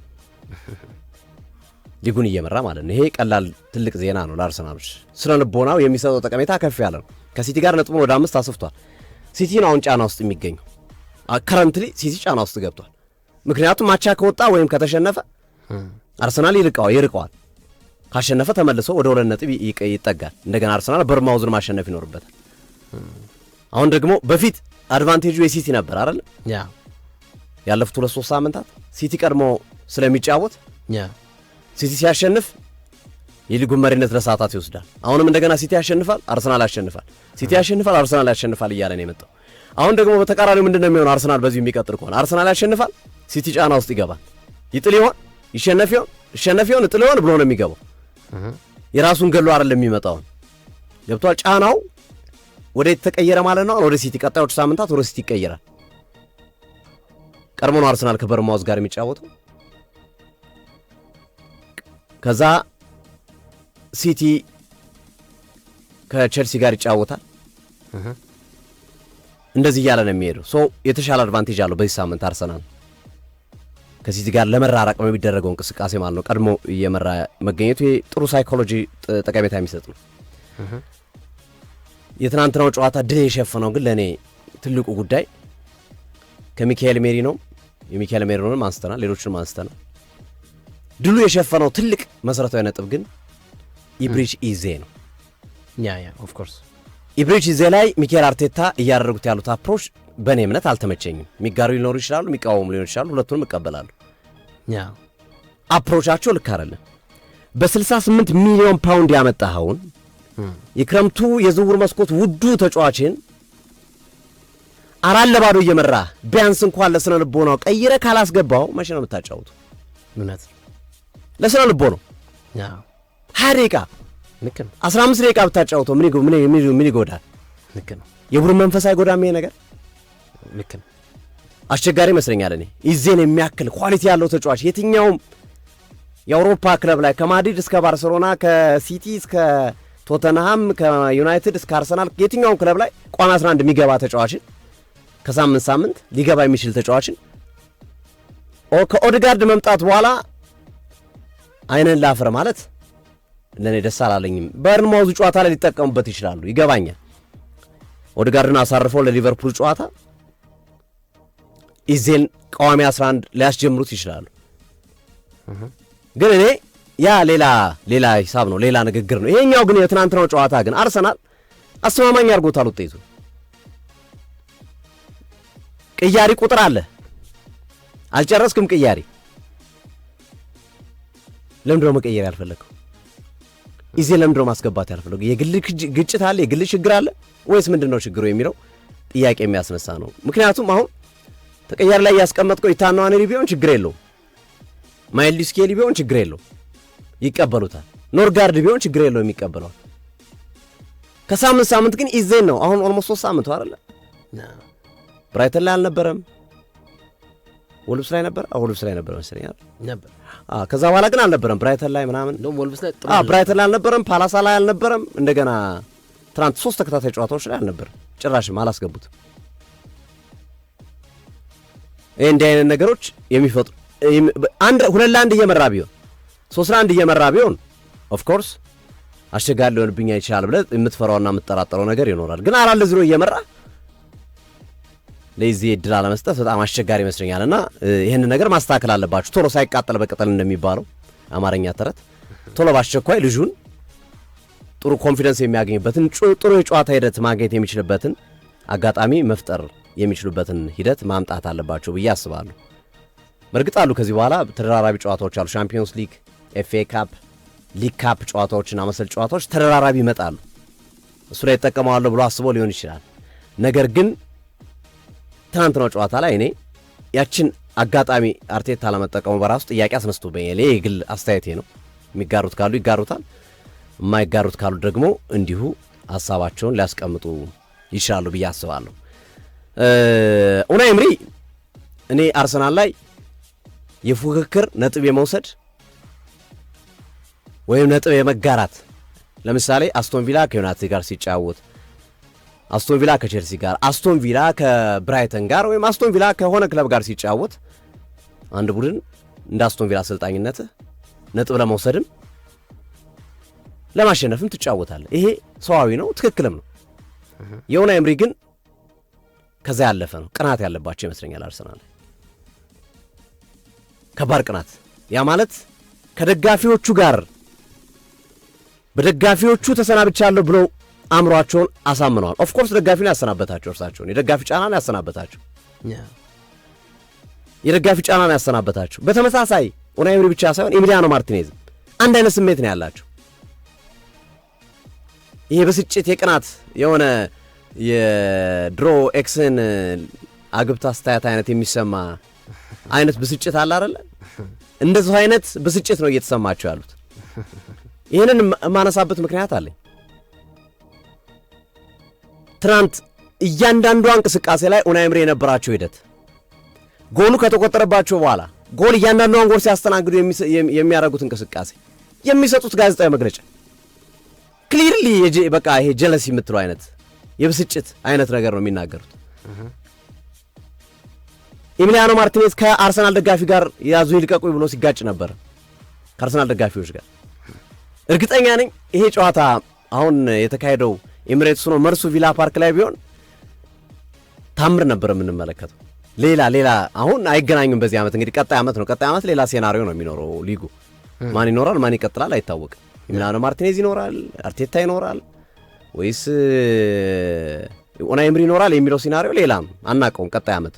ሊጉን እየመራ ማለት ነው። ይሄ ቀላል ትልቅ ዜና ነው ለአርሰናሎች። ስነ ልቦናው የሚሰጠው ጠቀሜታ ከፍ ያለ ነው። ከሲቲ ጋር ነጥቡን ወደ 5 አስፍቷል። ሲቲ ነው አሁን ጫና ውስጥ የሚገኘው። ከረንትሊ ሲቲ ጫና ውስጥ ገብቷል። ምክንያቱም ማቻ ከወጣ ወይም ከተሸነፈ አርሰናል ይርቀዋል። ካሸነፈ ተመልሶ ወደ 2 ነጥብ ይጠጋል። እንደገና አርሰናል በርማውዝን ማሸነፍ ይኖርበታል። አሁን ደግሞ በፊት አድቫንቴጁ የሲቲ ነበር አይደል? ያለፉት 2-3 ሳምንታት ሲቲ ቀድሞ ስለሚጫወት ሲቲ ሲያሸንፍ የሊጉን መሪነት ለሰዓታት ይወስዳል። አሁንም እንደገና ሲቲ ያሸንፋል፣ አርሰናል ያሸንፋል፣ ሲቲ ያሸንፋል፣ አርሰናል ያሸንፋል እያለ ነው የመጣው። አሁን ደግሞ በተቃራኒው ምንድነው የሚሆነው? አርሰናል በዚሁ የሚቀጥል ከሆነ አርሰናል ያሸንፋል፣ ሲቲ ጫና ውስጥ ይገባል። ይጥል ይሆን ይሸነፍ ይሆን ይጥል ይሆን ብሎ ነው የሚገባው። የራሱን ገሎ አይደለም የሚመጣው። ገብቷል? ጫናው ወደ የተቀየረ ማለት ነው። ወደ ሲቲ ቀጣዮች ሳምንታት ወደ ሲቲ ይቀየራል። ቀድሞ ነው አርሰናል ከበርማውዝ ጋር የሚጫወተው። ከዛ ሲቲ ከቼልሲ ጋር ይጫወታል። እንደዚህ እያለ ነው የሚሄደው። የተሻለ አድቫንቴጅ አለው በዚህ ሳምንት አርሰናል ከሲቲ ጋር ለመራራቅ በሚደረገው እንቅስቃሴ ማለት ነው። ቀድሞ እየመራ መገኘቱ ጥሩ ሳይኮሎጂ ጠቀሜታ የሚሰጥ ነው። የትናንትናው ጨዋታ ድል የሸፈነው ግን ለእኔ ትልቁ ጉዳይ ከሚካኤል ሜሪኖ ነው። የሚካኤል ሜሪኖንም አንስተናል፣ ሌሎችንም አንስተናል። ድሉ የሸፈነው ትልቅ መሰረታዊ ነጥብ ግን ኢብሪች ኢዜ ነው። ኦፍ ኮርስ ኢብሪች ኢዜ ላይ ሚካኤል አርቴታ እያደረጉት ያሉት አፕሮች በእኔ እምነት አልተመቸኝም። የሚጋሩ ሊኖሩ ይችላሉ፣ የሚቃወሙ ሊኖሩ ይችላሉ። ሁለቱንም እቀበላለሁ። አፕሮቻቸው ልክ አይደለም። በ68 ሚሊዮን ፓውንድ ያመጣኸውን የክረምቱ የዝውውር መስኮት ውዱ ተጫዋችን 4-0 እየመራ ቢያንስ እንኳን ለስነ ልቦናው ቀይረ ካላስገባው መቼ ነው የምታጫውቱ? እውነት ለስነ ልቦናው 20 ደቂቃ ልክ ነው። 15 ደቂቃ ብታጫውተው ምን ይጎዳል? ልክ ነው። የቡድን መንፈስ አይጎዳም ይሄ ነገር? ልክ ነው። አስቸጋሪ ይመስለኛል። እኔ ኢዜን የሚያክል ኳሊቲ ያለው ተጫዋች የትኛውም የአውሮፓ ክለብ ላይ ከማድሪድ እስከ ባርሴሎና፣ ከሲቲ እስከ ቶተንሃም፣ ከዩናይትድ እስከ አርሰናል የትኛውም ክለብ ላይ ቋሚ 11 የሚገባ ተጫዋችን ከሳምንት ሊገባ የሚችል ተጫዋችን ከኦድጋርድ መምጣት በኋላ አይነን ላፈር ማለት ለኔ ደስ አላለኝም። በርንማውዝ ጨዋታ ላይ ሊጠቀሙበት ይችላሉ፣ ይገባኛል። ኦድጋርድን አሳርፈው ለሊቨርፑል ጨዋታ ኢዜን ቋሚ 11 ሊያስጀምሩት ይችላሉ። ግን እኔ ያ ሌላ ሂሳብ ነው፣ ሌላ ንግግር ነው። ይሄኛው ግን የትናንትናው ጨዋታ ግን አርሰናል አስተማማኝ አድርጎታል ውጤቱ። ቅያሪ ቁጥር አለ፣ አልጨረስክም ቅያሪ። ለምንድነው መቀየር ያልፈለግከው? ኢዜ ለምንድነው ማስገባት ያልፈለጉ? የግል ግጭት አለ፣ የግል ችግር አለ ወይስ ምንድነው ችግሩ የሚለው ጥያቄ የሚያስነሳ ነው። ምክንያቱም አሁን ተቀያሪ ላይ ያስቀመጥከው ኢታን ንዋነሪ ቢሆን ችግር የለውም፣ ማይልስ ስኬሊ ቢሆን ችግር የለውም፣ ይቀበሉታል። ኖርጋርድ ቢሆን ችግር የለውም፣ ይቀበሏል። ከሳምንት ግን ኢዜን ነው። አሁን ኦልሞስት 3 ሳምንት አይደለ? ብራይተን ላይ አልነበረም፣ ወልብስ ላይ ነበር። ወልብስ ላይ ነበር መሰለኝ ነበር። ከዛ በኋላ ግን አልነበረም ብራይተን ላይ ምናምን። ወልብስ ላይ ብራይተን ላይ አልነበረም፣ ፓላሳ ላይ አልነበረም። እንደገና ትናንት 3 ተከታታይ ጨዋታዎች ላይ አልነበረም፣ ጭራሽም አላስገቡትም። እንዲህ አይነት ነገሮች የሚፈጥሩ 2-1 እየመራ ቢሆን 3-1 እየመራ ቢሆን ኦፍ ኮርስ አስቸጋሪ ሊሆንብኝ ይችላል ብለህ የምትፈራውና የምትጠራጠረው ነገር ይኖራል። ግን 4-0 እየመራ ለዚህ እድል አለመስጠት በጣም አስቸጋሪ ይመስለኛልና ይሄንን ነገር ማስተካከል አለባችሁ። ቶሎ ሳይቃጠል በቅጠል እንደሚባለው አማርኛ ተረት ቶሎ ባስቸኳይ ልጁን ጥሩ ኮንፊደንስ የሚያገኝበትን ጥሩ የጨዋታ ሂደት ማግኘት የሚችልበትን አጋጣሚ መፍጠር የሚችሉበትን ሂደት ማምጣት አለባቸው ብዬ አስባለሁ። በእርግጥ አሉ ከዚህ በኋላ ተደራራቢ ጨዋታዎች አሉ። ሻምፒዮንስ ሊግ፣ ኤፍኤ ካፕ፣ ሊግ ካፕ ጨዋታዎችና መሰል ጨዋታዎች ተደራራቢ ይመጣሉ። እሱ ላይ ይጠቀማዋለሁ ብሎ አስቦ ሊሆን ይችላል። ነገር ግን ትናንትናው ጨዋታ ላይ እኔ ያችን አጋጣሚ አርቴታ ለመጠቀሙ በራሱ ጥያቄ አስነስቶብኛል። ይሄ የግል አስተያየቴ ነው። የሚጋሩት ካሉ ይጋሩታል፣ የማይጋሩት ካሉ ደግሞ እንዲሁ ሀሳባቸውን ሊያስቀምጡ ይችላሉ ብዬ አስባለሁ። ኡናይ ኤምሪ እኔ አርሰናል ላይ የፉክክር ነጥብ የመውሰድ ወይም ነጥብ የመጋራት ለምሳሌ አስቶን ቪላ ከዩናይትድ ጋር ሲጫወት፣ አስቶን ቪላ ከቼልሲ ጋር፣ አስቶን ቪላ ከብራይተን ጋር ወይም አስቶን ቪላ ከሆነ ክለብ ጋር ሲጫወት አንድ ቡድን እንደ አስቶን ቪላ አሰልጣኝነት ነጥብ ለመውሰድም ለማሸነፍም ትጫወታለህ። ይሄ ሰዋዊ ነው፣ ትክክልም ነው። የኡናይ ኤምሪ ግን ከዛ ያለፈ ነው። ቅናት ያለባቸው ይመስለኛል አርሰናል፣ ከባድ ቅናት። ያ ማለት ከደጋፊዎቹ ጋር በደጋፊዎቹ ተሰናብቻለሁ ብለው አእምሯቸውን አሳምነዋል። ኦፍ ኮርስ ደጋፊውን ያሰናበታቸው እርሳቸውን የደጋፊ ጫናን ያሰናበታቸው የደጋፊ ጫናን ያሰናበታቸው። በተመሳሳይ ኡናይ ኤምሪ ብቻ ሳይሆን ኤሚሊያኖ ማርቲኔዝ አንድ አይነት ስሜት ነው ያላቸው። ይሄ ብስጭት የቅናት የሆነ የድሮ ኤክስን አግብታ ስታያት አይነት የሚሰማ አይነት ብስጭት አለ አይደለ? እንደዚህ አይነት ብስጭት ነው እየተሰማቸው ያሉት። ይህንን የማነሳበት ምክንያት አለኝ። ትናንት እያንዳንዷ እንቅስቃሴ ላይ ኡናይ ኤምሪ የነበራቸው ሂደት ጎሉ ከተቆጠረባቸው በኋላ ጎል እያንዳንዷን ጎል ሲያስተናግዱ የሚያደርጉት እንቅስቃሴ፣ የሚሰጡት ጋዜጣዊ መግለጫ ክሊርሊ በቃ ይሄ ጀለሲ የምትለው አይነት የብስጭት አይነት ነገር ነው የሚናገሩት። ኤሚሊያኖ ማርቲኔዝ ከአርሰናል ደጋፊ ጋር ያዙ ይልቀቁኝ ብሎ ሲጋጭ ነበር ከአርሰናል ደጋፊዎች ጋር። እርግጠኛ ነኝ ይሄ ጨዋታ አሁን የተካሄደው ኤሚሬትስ ነው መርሱ ቪላ ፓርክ ላይ ቢሆን ታምር ነበር የምንመለከተው። ሌላ አሁን አይገናኙም በዚህ ዓመት። እንግዲህ ቀጣይ ዓመት ሌላ ሴናሪዮ ነው የሚኖረው። ሊጉ ማን ይኖራል ማን ይቀጥላል አይታወቅም። ኤሚሊያኖ ማርቲኔዝ ይኖራል፣ አርቴታ ይኖራል ወይስ ኡናይ ኤምሪ ይኖራል የሚለው ሲናሪዮ ሌላም አናውቀውም። ቀጣይ ዓመት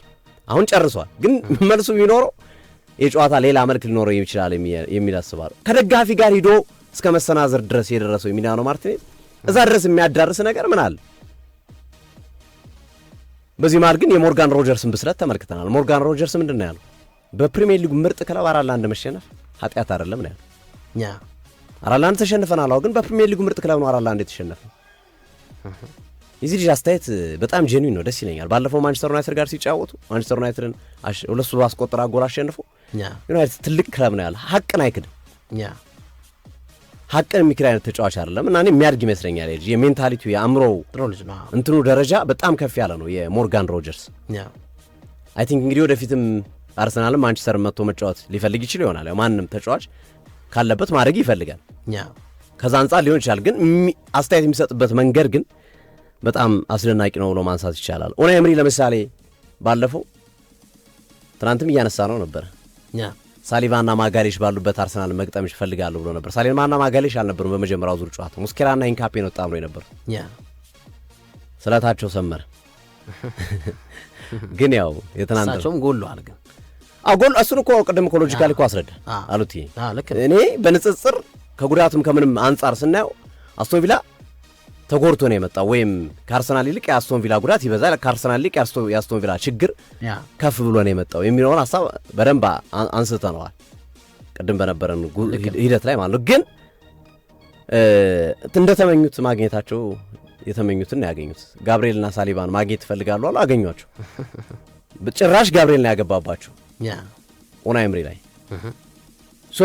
አሁን ጨርሷል። ግን መልሱ የሚኖረው የጨዋታ ሌላ መልክ ሊኖረው ይችላል የሚል አስባለሁ። ከደጋፊ ጋር ሂዶ እስከ መሰናዘር ድረስ የደረሰው ኤሚሊያኖ ማርቲኔዝ እዛ ድረስ የሚያዳርስ ነገር ምን አለ? በዚህ መሃል ግን የሞርጋን ሮጀርስን ብስለት ተመልክተናል። ሞርጋን ሮጀርስ ምንድን ነው ያለው? በፕሪሚየር ሊጉ ምርጥ ክለብ 4-1 መሸነፍ ኃጢአት አይደለም ነው ያለው። 4-1 ተሸንፈናል። ግን በፕሪሚየር ሊጉ ምርጥ ክለብ ነው 4-1 የተሸነፈ። የዚህ ልጅ አስተያየት በጣም ጄኒን ነው፣ ደስ ይለኛል። ባለፈው ማንቸስተር ዩናይትድ ጋር ሲጫወቱ ማንቸስተር ዩናይትድን 2 አስቆጠራ ጎል አሸንፎ ዩናይትድ ትልቅ ክለብ ነው ያለ። ሀቅን አይክድም። ሀቅን የሚክድ አይነት ተጫዋች አይደለም እና እኔ የሚያድግ ይመስለኛል። የሜንታሊቲው የአእምሮው እንትኑ ደረጃ በጣም ከፍ ያለ ነው የሞርጋን ሮጀርስ። አይ ቲንክ እንግዲህ ወደፊትም አርሰናልም ማንቸስተር መጥቶ መጫወት ሊፈልግ ይችል ይሆናል። ማንም ተጫዋች ካለበት ማድረግ ይፈልጋል። ከዛ አንጻር ሊሆን ይችላል። ግን አስተያየት የሚሰጥበት መንገድ ግን በጣም አስደናቂ ነው ብሎ ማንሳት ይቻላል። ኡናይ ኤምሪ ለምሳሌ ባለፈው ትናንትም እያነሳ ነው ነበር ሳሊባና ማጋሌሽ ባሉበት አርሰናል መግጠም ይፈልጋሉ ብሎ ነበር። ሳሊባና ማጋሌሽ አልነበሩም በመጀመሪያው ዙር ጨዋታ። ሙስኬራና ኢንካፔ ነው ጣምሮ የነበሩት። ስለታቸው ሰመረ። ግን ያው የተናንተው ጎል አለ። ግን ጎል እሱን እኮ ቅድም እኮ ሎጂካሊ እኮ አስረዳ አሉት። እኔ በንጽጽር ከጉዳትም ከምንም አንጻር ስናየው አስቶን ቪላ ተጎድቶ ነው የመጣው። ወይም ከአርሰናል ይልቅ የአስቶን ቪላ ጉዳት ይበዛል፣ ከአርሰናል ይልቅ የአስቶን ቪላ ችግር ከፍ ብሎ ነው የመጣው የሚለውን ሀሳብ በደንብ አንስተነዋል ቅድም በነበረን ሂደት ላይ ማለት ነው። ግን እንደተመኙት ማግኘታቸው የተመኙትን ያገኙት። ጋብርኤልና ሳሊባን ማግኘት ይፈልጋሉ አሉ፣ አገኟቸው። ጭራሽ ጋብርኤል ነው ያገባባቸው ኡናይ ኤምሪ ላይ። ሶ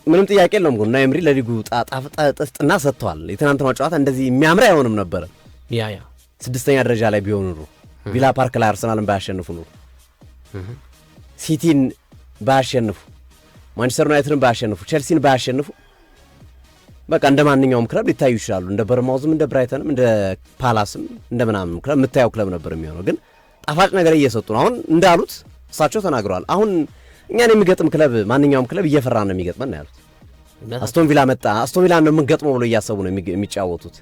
ምንም ጥያቄ የለውም። ግን ኡናይ ኤምሪ ለሊጉ ጥፍጥና ሰጥተዋል። የትናንትናው ጨዋታ እንደዚህ የሚያምር አይሆንም ነበረ ስድስተኛ ደረጃ ላይ ቢሆኑ ኑሮ፣ ቪላ ፓርክ ላይ አርሰናልን ባያሸንፉ ኑሮ፣ ሲቲን ባያሸንፉ፣ ማንቸስተር ዩናይትድን ባያሸንፉ፣ ቼልሲን ባያሸንፉ በቃ እንደ ማንኛውም ክለብ ሊታዩ ይችላሉ። እንደ በርማውዝም እንደ ብራይተንም እንደ ፓላስም እንደ ምናምን ክለብ የምታየው ክለብ ነበር የሚሆነው። ግን ጣፋጭ ነገር እየሰጡ ነው። አሁን እንዳሉት እሳቸው ተናግረዋል። አሁን እኛን የሚገጥም ክለብ ማንኛውም ክለብ እየፈራ ነው የሚገጥመን ነው ያሉት። አስቶን ቪላ መጣ፣ አስቶን ቪላ ነው የምንገጥመው ብሎ እያሰቡ ነው የሚጫወቱት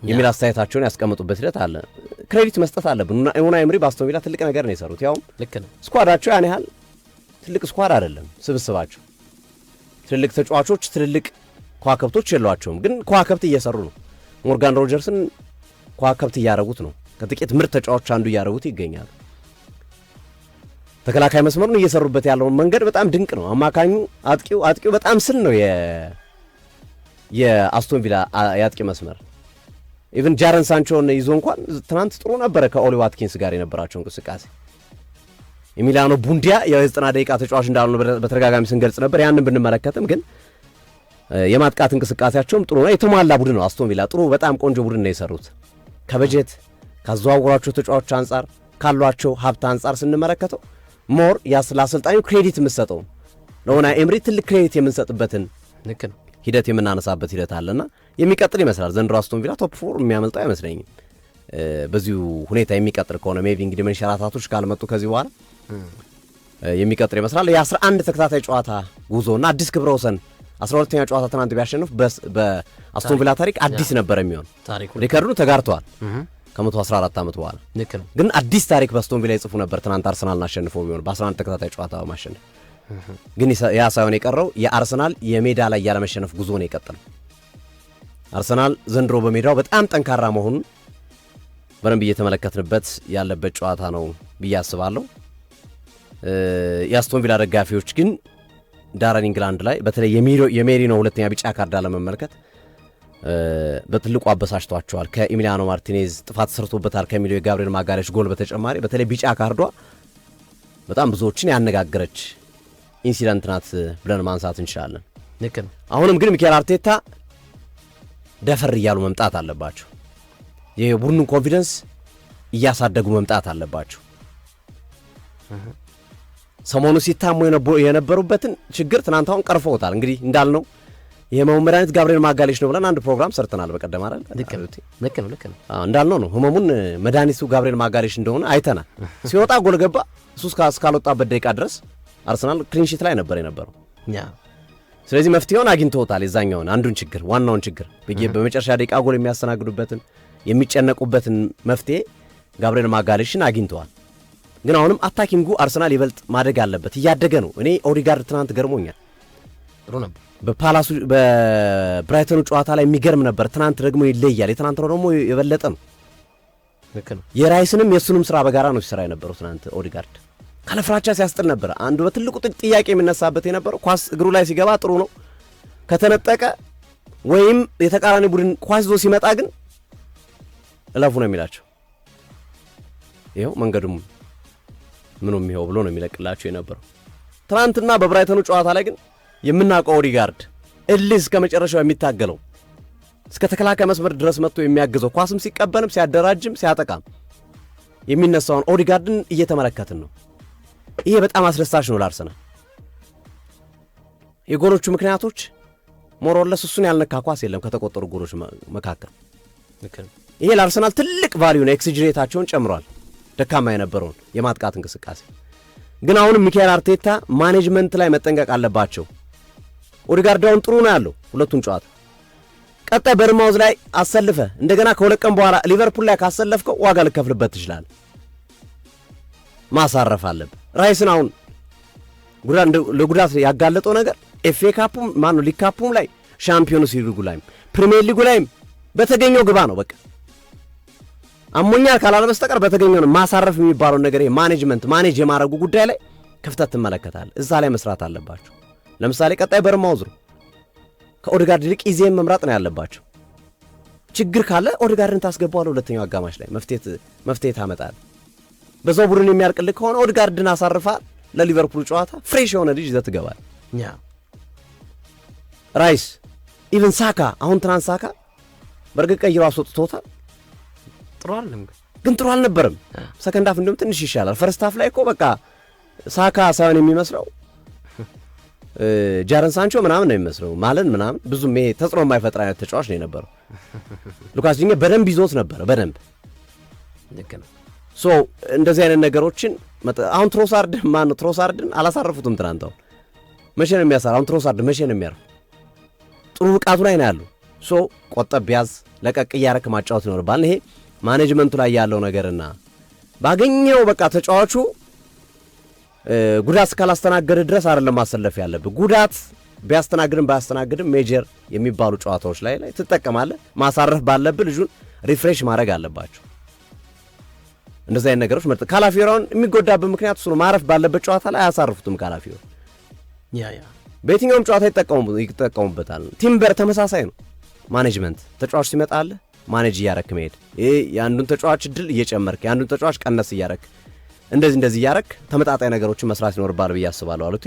የሚል አስተያየታቸውን ያስቀምጡበት ሂደት አለ። ክሬዲት መስጠት አለብን። ኡናይ ኤምሪ በአስቶን ቪላ ትልቅ ነገር ነው የሰሩት። ያውም ስኳዳቸው ያን ያህል ትልቅ ስኳድ አይደለም ስብስባቸው። ትልልቅ ተጫዋቾች ትልልቅ ከዋክብቶች የሏቸውም፣ ግን ከዋክብት እየሰሩ ነው። ሞርጋን ሮጀርስን ከዋክብት እያረጉት ነው። ከጥቂት ምርጥ ተጫዋቾች አንዱ እያረጉት ይገኛሉ። ተከላካይ መስመሩን እየሰሩበት ያለውን መንገድ በጣም ድንቅ ነው። አማካኙ አጥቂው በጣም ስል ነው የአስቶን ቪላ የአጥቂ መስመር። ኢቭን ጃረን ሳንቾን ይዞ እንኳን ትናንት ጥሩ ነበረ ከኦሊ ዋትኪንስ ጋር የነበራቸው እንቅስቃሴ። ኤሚሊያኖ ቡንዲያ የ90 ደቂቃ ተጫዋች እንዳልሆነ በተደጋጋሚ ስንገልጽ ነበር። ያንን ብንመለከትም ግን የማጥቃት እንቅስቃሴያቸውም ጥሩ ነው። የተሟላ ቡድን ነው አስቶን ቪላ። ጥሩ በጣም ቆንጆ ቡድን ነው የሰሩት። ከበጀት ካዘዋወሯቸው ተጫዋቾች አንጻር ካሏቸው ሀብት አንጻር ስንመለከተው ሞር ለአሰልጣኙ ክሬዲት የምንሰጠው ለኡናይ ኤምሪ ትልቅ ክሬዲት የምንሰጥበትን ሂደት የምናነሳበት ሂደት አለና የሚቀጥል ይመስላል። ዘንድሮ አስቶን ቪላ ቶፕ 4 የሚያመልጠው አይመስለኝም። በዚሁ ሁኔታ የሚቀጥል ከሆነ ሜቢ እንግዲህ መንሸራታቶች ካልመጡ ከዚህ በኋላ የሚቀጥል ይመስላል። የ11 ተከታታይ ጨዋታ ጉዞና አዲስ ክብረ ወሰን 12ኛ ጨዋታ ትናንት ቢያሸንፍ በአስቶን ቪላ ታሪክ አዲስ ነበር የሚሆን። ሪከርዱ ተጋርተዋል ከ114 ዓመት በኋላ ግን አዲስ ታሪክ በአስቶን ቪላ ይጽፉ ነበር። ትናንት አርሰናልን አሸንፎ ቢሆን በ11 ተከታታይ ጨዋታ በማሸነፍ ግን ያ ሳይሆን የቀረው የአርሰናል የሜዳ ላይ ያለመሸነፍ ጉዞ ነው የቀጠለው። አርሰናል ዘንድሮ በሜዳው በጣም ጠንካራ መሆኑን በደንብ እየተመለከትንበት ያለበት ጨዋታ ነው ብዬ አስባለሁ። የአስቶን ቪላ ደጋፊዎች ግን ዳረን ኢንግላንድ ላይ በተለይ የሜሪኖ ሁለተኛ ቢጫ ካርድ አለመመልከት በትልቁ አበሳጭቷቸዋል። ከኤሚሊያኖ ማርቲኔዝ ጥፋት ሰርቶበታል ከሚለው የጋብርኤል ማጋሌሽ ጎል በተጨማሪ በተለይ ቢጫ ካርዷ በጣም ብዙዎችን ያነጋገረች ኢንሲደንት ናት ብለን ማንሳት እንችላለን። አሁንም ግን ሚኬል አርቴታ ደፈር እያሉ መምጣት አለባቸው። የቡድኑን ኮንፊደንስ እያሳደጉ መምጣት አለባቸው። ሰሞኑ ሲታሙ የነበሩበትን ችግር ትናንት አሁን ቀርፈውታል። እንግዲህ እንዳልነው የህመሙ መድኃኒት ጋብርኤል ማጋሌሽ ነው ብለን አንድ ፕሮግራም ሰርተናል በቀደም አይደል? ልክ ነው እንዳልነው ነው ህመሙን መድኃኒቱ ጋብርኤል ማጋሌሽ እንደሆነ አይተናል። ሲወጣ ጎል ገባ። እሱ እስካልወጣበት ደቂቃ ድረስ አርሰናል ክሊንሺት ላይ ነበር የነበረው። ስለዚህ መፍትሄውን አግኝተውታል። የዛኛውን አንዱን ችግር ዋናውን ችግር በመጨረሻ ደቂቃ ጎል የሚያስተናግዱበትን የሚጨነቁበትን መፍትሄ ጋብርኤል ማጋሌሽን አግኝተዋል። ግን አሁንም አታኪንጉ አርሰናል ይበልጥ ማደግ አለበት። እያደገ ነው። እኔ ኦዲጋርድ ትናንት ገርሞኛል። ጥሩ ነበር። በፓላሱ በብራይተኑ ጨዋታ ላይ የሚገርም ነበር። ትናንት ደግሞ ይለያል። የትናንት ደግሞ የበለጠ ነው። የራይስንም የእሱንም ስራ በጋራ ነው ሲሰራ የነበረው ትናንት ኦዲጋርድ ካለፍራቻ ሲያስጥል ነበር። አንዱ በትልቁ ጥያቄ የሚነሳበት የነበረው ኳስ እግሩ ላይ ሲገባ ጥሩ ነው፣ ከተነጠቀ ወይም የተቃራኒ ቡድን ኳስ ይዞ ሲመጣ ግን እለፉ ነው የሚላቸው። ይኸው መንገዱም ምኑም ይኸው ብሎ ነው የሚለቅላቸው የነበረው። ትናንትና በብራይተኑ ጨዋታ ላይ ግን የምናውቀው ኦዲጋርድ እልህ እስከ መጨረሻው የሚታገለው እስከ ተከላካይ መስመር ድረስ መጥቶ የሚያግዘው ኳስም ሲቀበልም ሲያደራጅም ሲያጠቃም የሚነሳውን ኦዲጋርድን እየተመለከትን ነው። ይሄ በጣም አስደሳች ነው ለአርሰናል። የጎሎቹ ምክንያቶች ሞሮለስ እሱን ያልነካ ኳስ የለም ከተቆጠሩ ጎሎች መካከል። ይሄ ለአርሰናል ትልቅ ቫልዩ ነው። ኤክስጂ ሬታቸውን ጨምሯል። ደካማ የነበረውን የማጥቃት እንቅስቃሴ ግን አሁንም ሚኬል አርቴታ ማኔጅመንት ላይ መጠንቀቅ አለባቸው። ኦዲጋርዳውን ጥሩ ነው ያለው ሁለቱን ጨዋታ። ቀጣይ በርማውዝ ላይ አሰልፈ እንደገና ከሁለት ቀን በኋላ ሊቨርፑል ላይ ካሰለፍከው ዋጋ ልከፍልበት ትችላለህ። ማሳረፍ አለብህ። ራይስን አሁን ለጉዳት ያጋለጠው ነገር ኤፍኤ ካፑም ማነው ሊግ ካፑም ላይ ሻምፒዮንስ ሊጉ ላይም ፕሪሚየር ሊጉ ላይም በተገኘው ግባ ነው በቃ አሞኛል ካላለ በስተቀር በተገኘው ነው ማሳረፍ የሚባለው ነገር ማኔጅመንት ማኔጅ የማድረጉ ጉዳይ ላይ ክፍተት ትመለከታል። እዛ ላይ መስራት አለባቸው። ለምሳሌ ቀጣይ በርማውዝ ነው ከኦዴጋርድ ይልቅ ኢዜን መምራጥ ነው ያለባቸው። ችግር ካለ ኦዴጋርድን ታስገባዋለህ ሁለተኛው አጋማሽ ላይ መፍትሄ ታመጣለህ። በዛው ቡድን የሚያልቅልህ ከሆነ ኦዴጋርድን አሳርፋል ለሊቨርፑል ጨዋታ ፍሬሽ የሆነ ልጅ ይዘህ ትገባለህ። ራይስ ኢቨን ሳካ አሁን ትናንት ሳካ በርግጥ ቀይሮ አስወጥቶታል። ጥሩ አልነበረም። ሰከንድ ሃፍ እንደውም ትንሽ ይሻላል። ፈርስት ሃፍ ላይ እኮ በቃ ሳካ ሳይሆን የሚመስለው ጃረን ሳንቾ ምናምን ነው የሚመስለው ማለት ምናምን ብዙም ይሄ ተጽዕኖ የማይፈጥር አይነት ተጫዋች ነው የነበረው። ሉካስ ዲኛ በደንብ ይዞት ነበር በደንብ ልክ ነው። ሶ እንደዚህ አይነት ነገሮችን አሁን ትሮሳርድን አላሳረፉትም ትናንት። መቼ ነው የሚያሳር? አሁን ትሮሳርድ መቼ ነው የሚያርፍ? ጥሩ ብቃቱ ላይ ነው ያለው። ሶ ቆጠብ ቢያዝ ለቀቅ እያረክ ማጫወት ይኖርባል። ይሄ ማኔጅመንቱ ላይ ያለው ነገርና ባገኘው በቃ ተጫዋቹ ጉዳት እስካላስተናገደ ድረስ አይደለም ማሰለፍ ያለብህ። ጉዳት ቢያስተናግድም ባያስተናግድም ሜጀር የሚባሉ ጨዋታዎች ላይ ትጠቀማለህ። ማሳረፍ ባለብህ ልጁን ሪፍሬሽ ማድረግ አለባቸው። እንደዚህ አይነት ነገሮች መርጥ ካላፊዮራውን የሚጎዳበት ምክንያት እሱ ነው። ማረፍ ባለበት ጨዋታ ላይ አያሳርፉትም። ካላፊዮራ በየትኛውም ጨዋታ ይጠቀሙበታል። ቲምበር ተመሳሳይ ነው። ማኔጅመንት ተጫዋች ሲመጣልህ ማኔጅ እያረክ መሄድ፣ ይሄ የአንዱን ተጫዋች እድል እየጨመርክ የአንዱን ተጫዋች ቀነስ እያረክ እንደዚህ እያረክ ተመጣጣኝ ነገሮችን መስራት ይኖርባል ብዬ አስባለሁ። አሉት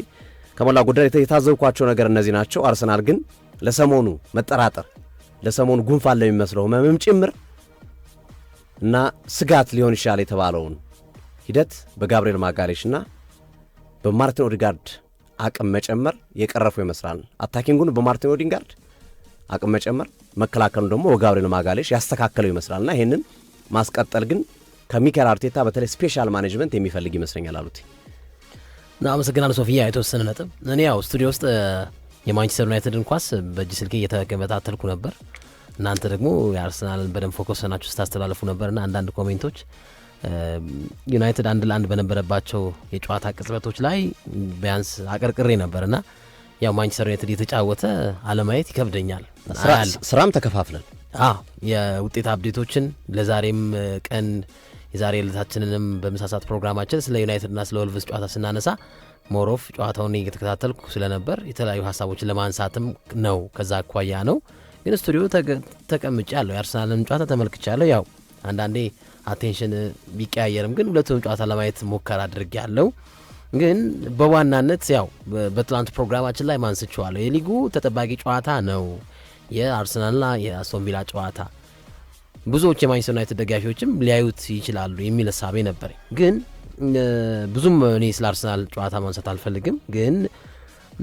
ከሞላ ጎደል የታዘብኳቸው ነገር እነዚህ ናቸው። አርሰናል ግን ለሰሞኑ መጠራጠር ለሰሞኑ ጉንፋን ለሚመስለው ህመምም ጭምር እና ስጋት ሊሆን ይችላል የተባለውን ሂደት በጋብሪኤል ማጋሌሽና በማርቲን ኦዴጋርድ አቅም መጨመር የቀረፉ ይመስላል። አታኪንጉን በማርቲን ኦዴጋርድ አቅም መጨመር፣ መከላከሉን ደግሞ በጋብሪኤል ማጋሌሽ ያስተካከለው ይመስላልና ይሄንን ማስቀጠል ግን ከሚካኤል አርቴታ በተለይ ስፔሻል ማኔጅመንት የሚፈልግ ይመስለኛል። አሉት አመሰግናለሁ ሶፊያ። የተወሰነ ነጥብ እኔ ያው ስቱዲዮ ውስጥ የማንቸስተር ዩናይትድን ኳስ በእጅ ስልኬ እየተከታተልኩ ነበር። እናንተ ደግሞ የአርሰናልን በደንብ ፎከስ ናችሁ ስታስተላልፉ ነበርና አንዳንድ ኮሜንቶች ዩናይትድ 1-1 በነበረባቸው የጨዋታ ቅጽበቶች ላይ ቢያንስ አቀርቅሬ ነበርና ያው ማንቸስተር ዩናይትድ የተጫወተ አለማየት ይከብደኛል። ስራም ተከፋፍለን የውጤት አፕዴቶችን ለዛሬም ቀን የዛሬ ዕለታችንንም በምሳሳት ፕሮግራማችን ስለ ዩናይትድና ስለ ወልቭስ ጨዋታ ስናነሳ ሞሮፍ ጨዋታውን እየተከታተልኩ ስለነበር የተለያዩ ሀሳቦችን ለማንሳትም ነው። ከዛ አኳያ ነው ግን ስቱዲዮ ተቀምጫለሁ። የአርሰናልን ጨዋታ ተመልክቻለሁ። ያው አንዳንዴ አቴንሽን ቢቀያየርም ግን ሁለቱም ጨዋታ ለማየት ሞከራ አድርጌያለሁ። ግን በዋናነት ያው በትላንት ፕሮግራማችን ላይ ማንስቼዋለሁ። የሊጉ ተጠባቂ ጨዋታ ነው የአርሰናልና የአስቶን ቪላ ጨዋታ። ብዙዎች የማንቸስተር ዩናይትድ ደጋፊዎችም ሊያዩት ይችላሉ የሚል ሀሳቤ ነበር። ግን ብዙም እኔ ስለ አርሰናል ጨዋታ ማንሳት አልፈልግም። ግን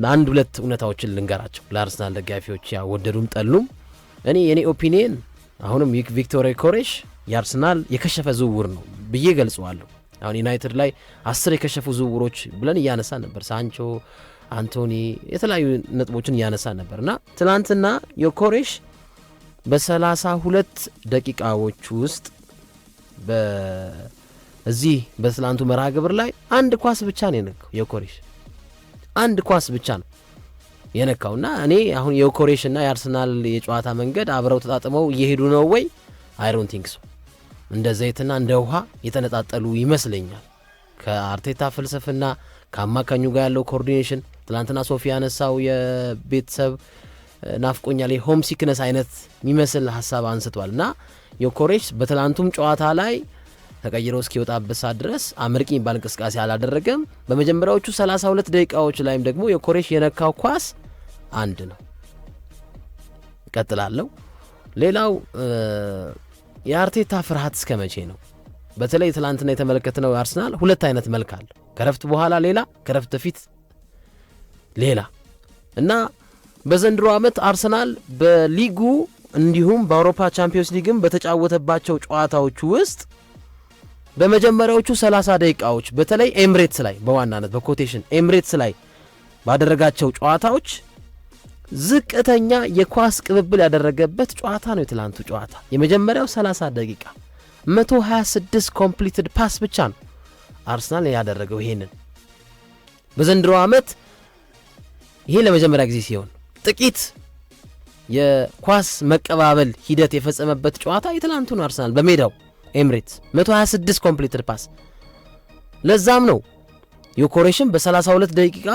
አንድ ሁለት እውነታዎችን ልንገራቸው ለአርሰናል ደጋፊዎች ያው ወደዱም ጠሉም። የኔ ኦፒኒየን አሁንም ቪክቶር ዮኬሬሽ የአርሰናል የከሸፈ ዝውውር ነው ብዬ ገልጸዋለሁ። አሁን ዩናይትድ ላይ 10 የከሸፉ ዝውውሮች ብለን እያነሳ ነበር። ሳንቾ፣ አንቶኒ የተለያዩ ነጥቦችን እያነሳ ነበርና ትናንትና ዮኬሬሽ በ32 ደቂቃዎች ውስጥ በዚህ በትላንቱ መርሃ ግብር ላይ አንድ ኳስ ብቻ ነው የነካው። ዮኬሬሽ አንድ ኳስ ብቻ ነው የነካውና እኔ አሁን ዮኬሬሽና የአርሰናል የጨዋታ መንገድ አብረው ተጣጥመው እየሄዱ ነው ወይ? አይ ዶንት ቲንክ ሶ። እንደ ዘይትና እንደ ውሃ የተነጣጠሉ ይመስለኛል። ከአርቴታ ፍልስፍና ከአማካኙ ጋር ያለው ኮኦርዲኔሽን ትላንትና ሶፊያ ያነሳው የቤተሰብ ናፍቆኛል የሆም ሲክነስ አይነት የሚመስል ሀሳብ አንስቷል እና ዮኬሬሽ በትላንቱም ጨዋታ ላይ ተቀይሮ እስኪወጣበት ሰዓት ድረስ አመርቂ የሚባል እንቅስቃሴ አላደረገም። በመጀመሪያዎቹ 32 ደቂቃዎች ላይም ደግሞ ዮኬሬሽ የነካው ኳስ አንድ ነው። እቀጥላለሁ። ሌላው የአርቴታ ፍርሃት እስከ መቼ ነው? በተለይ ትላንትና የተመለከትነው አርሰናል ሁለት አይነት መልክ አለ። ከረፍት በኋላ ሌላ፣ ከረፍት በፊት ሌላ እና በዘንድሮ ዓመት አርሰናል በሊጉ እንዲሁም በአውሮፓ ቻምፒዮንስ ሊግም በተጫወተባቸው ጨዋታዎች ውስጥ በመጀመሪያዎቹ 30 ደቂቃዎች በተለይ ኤምሬትስ ላይ በዋናነት በኮቴሽን ኤምሬትስ ላይ ባደረጋቸው ጨዋታዎች ዝቅተኛ የኳስ ቅብብል ያደረገበት ጨዋታ ነው የትላንቱ ጨዋታ። የመጀመሪያው 30 ደቂቃ 126 ኮምፕሊትድ ፓስ ብቻ ነው አርሰናል ያደረገው። ይሄንን በዘንድሮ ዓመት ይሄ ለመጀመሪያ ጊዜ ሲሆን ጥቂት የኳስ መቀባበል ሂደት የፈጸመበት ጨዋታ የትላንቱን አርሰናል በሜዳው ኤምሬትስ 126 ኮምፕሊትድ ፓስ። ለዛም ነው ዮኬሬሽን በ32 ደቂቃ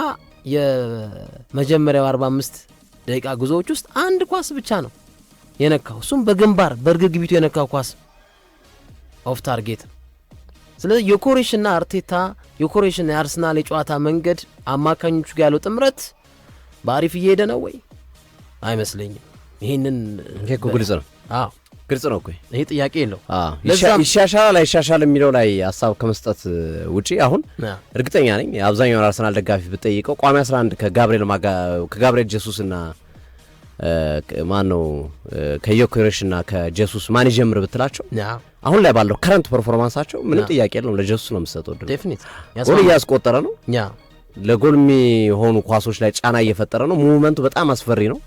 የመጀመሪያው 45 ደቂቃ ጉዞዎች ውስጥ አንድ ኳስ ብቻ ነው የነካው፣ እሱም በግንባር በርግግቢቱ የነካው ኳስ ኦፍ ታርጌት። ስለዚህ ዮኬሬሽና አርቴታ ዮኬሬሽና የአርሰናል የጨዋታ መንገድ አማካኞቹ ጋር ያለው ጥምረት በአሪፍ እየሄደ ነው ወይ? አይመስለኝም። ይሄንን ግልጽ ነው። አዎ ግልጽ ነው እኮ ይሄ ጥያቄ የለው። ይሻሻላል አይሻሻል የሚለው ላይ ሀሳብ ከመስጠት ውጪ አሁን እርግጠኛ ነኝ አብዛኛውን አርሰናል ደጋፊ ብትጠይቀው ቋሚ 11 ከጋብሪኤል ጄሱስ እና ማን ነው ከዮኬሬሽና ከጄሱስ ማን ይጀምር ብትላቸው አሁን ላይ ባለው ከረንት ፐርፎርማንሳቸው ምንም ጥያቄ የለውም ለጄሱስ ነው የምትሰጠው። ዴፊኒት ጎል እያስቆጠረ ነው። ለጎል የሚሆኑ ኳሶች ላይ ጫና እየፈጠረ ነው። ሙቭመንቱ በጣም አስፈሪ ነው።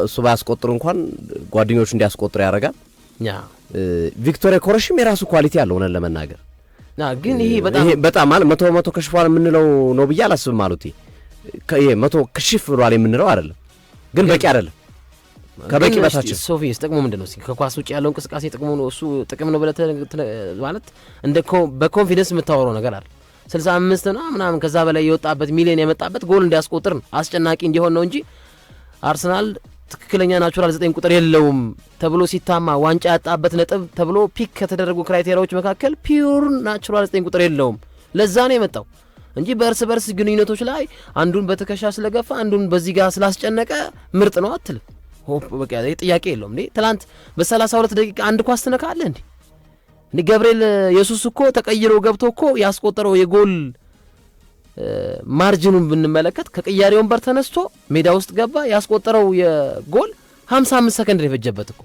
እሱ ባያስቆጥሩ እንኳን ጓደኞቹ እንዲያስቆጥሩ ያደርጋል። ቪክቶር ዮኬሬሽም የራሱ ኳሊቲ አለው ሆነን ለመናገር ግን ይሄ በጣም ማለት 100 ከሽፏል የምንለው ነው ብዬ አላስብም። ማለት ይሄ 100 ከሽፍ ብሏል የምንለው አይደለም፣ ግን በቂ አይደለም። ከበቂ በታች ሶፊስ ጥቅሙ ምንድነው? ከኳስ ውጭ ያለው እንቅስቃሴ ጥቅሙ ነው። እሱ ጥቅም ነው ብለህ ማለት እንደ በኮንፊደንስ የምታወራው ነገር አይደል። 65 ነው ምናምን ከዛ በላይ የወጣበት ሚሊዮን የመጣበት ጎል እንዲያስቆጥር ነው፣ አስጨናቂ እንዲሆን ነው እንጂ አርሰናል ትክክለኛ ናቹራል 9 ቁጥር የለውም ተብሎ ሲታማ ዋንጫ ያጣበት ነጥብ ተብሎ ፒክ ከተደረጉ ክራይቴሪያዎች መካከል ፒውር ናቹራል 9 ቁጥር የለውም። ለዛ ነው የመጣው እንጂ በእርስ በርስ ግንኙነቶች ላይ አንዱን በትከሻ ስለገፋ አንዱን በዚህ ጋር ስላስጨነቀ ምርጥ ነው አትልም። በቃ ጥያቄ የለውም። እንዴ ትላንት በ32 ደቂቃ አንድ ኳስ ትነካለህ እንዴ? እንዴ ገብርኤል ኢየሱስ እኮ ተቀይሮ ገብቶ እኮ ያስቆጠረው የጎል ማርጂኑን ብንመለከት ከቅያሬ ወንበር ተነስቶ ሜዳ ውስጥ ገባ፣ ያስቆጠረው የጎል 55 ሰከንድ ነው የፈጀበት እኮ።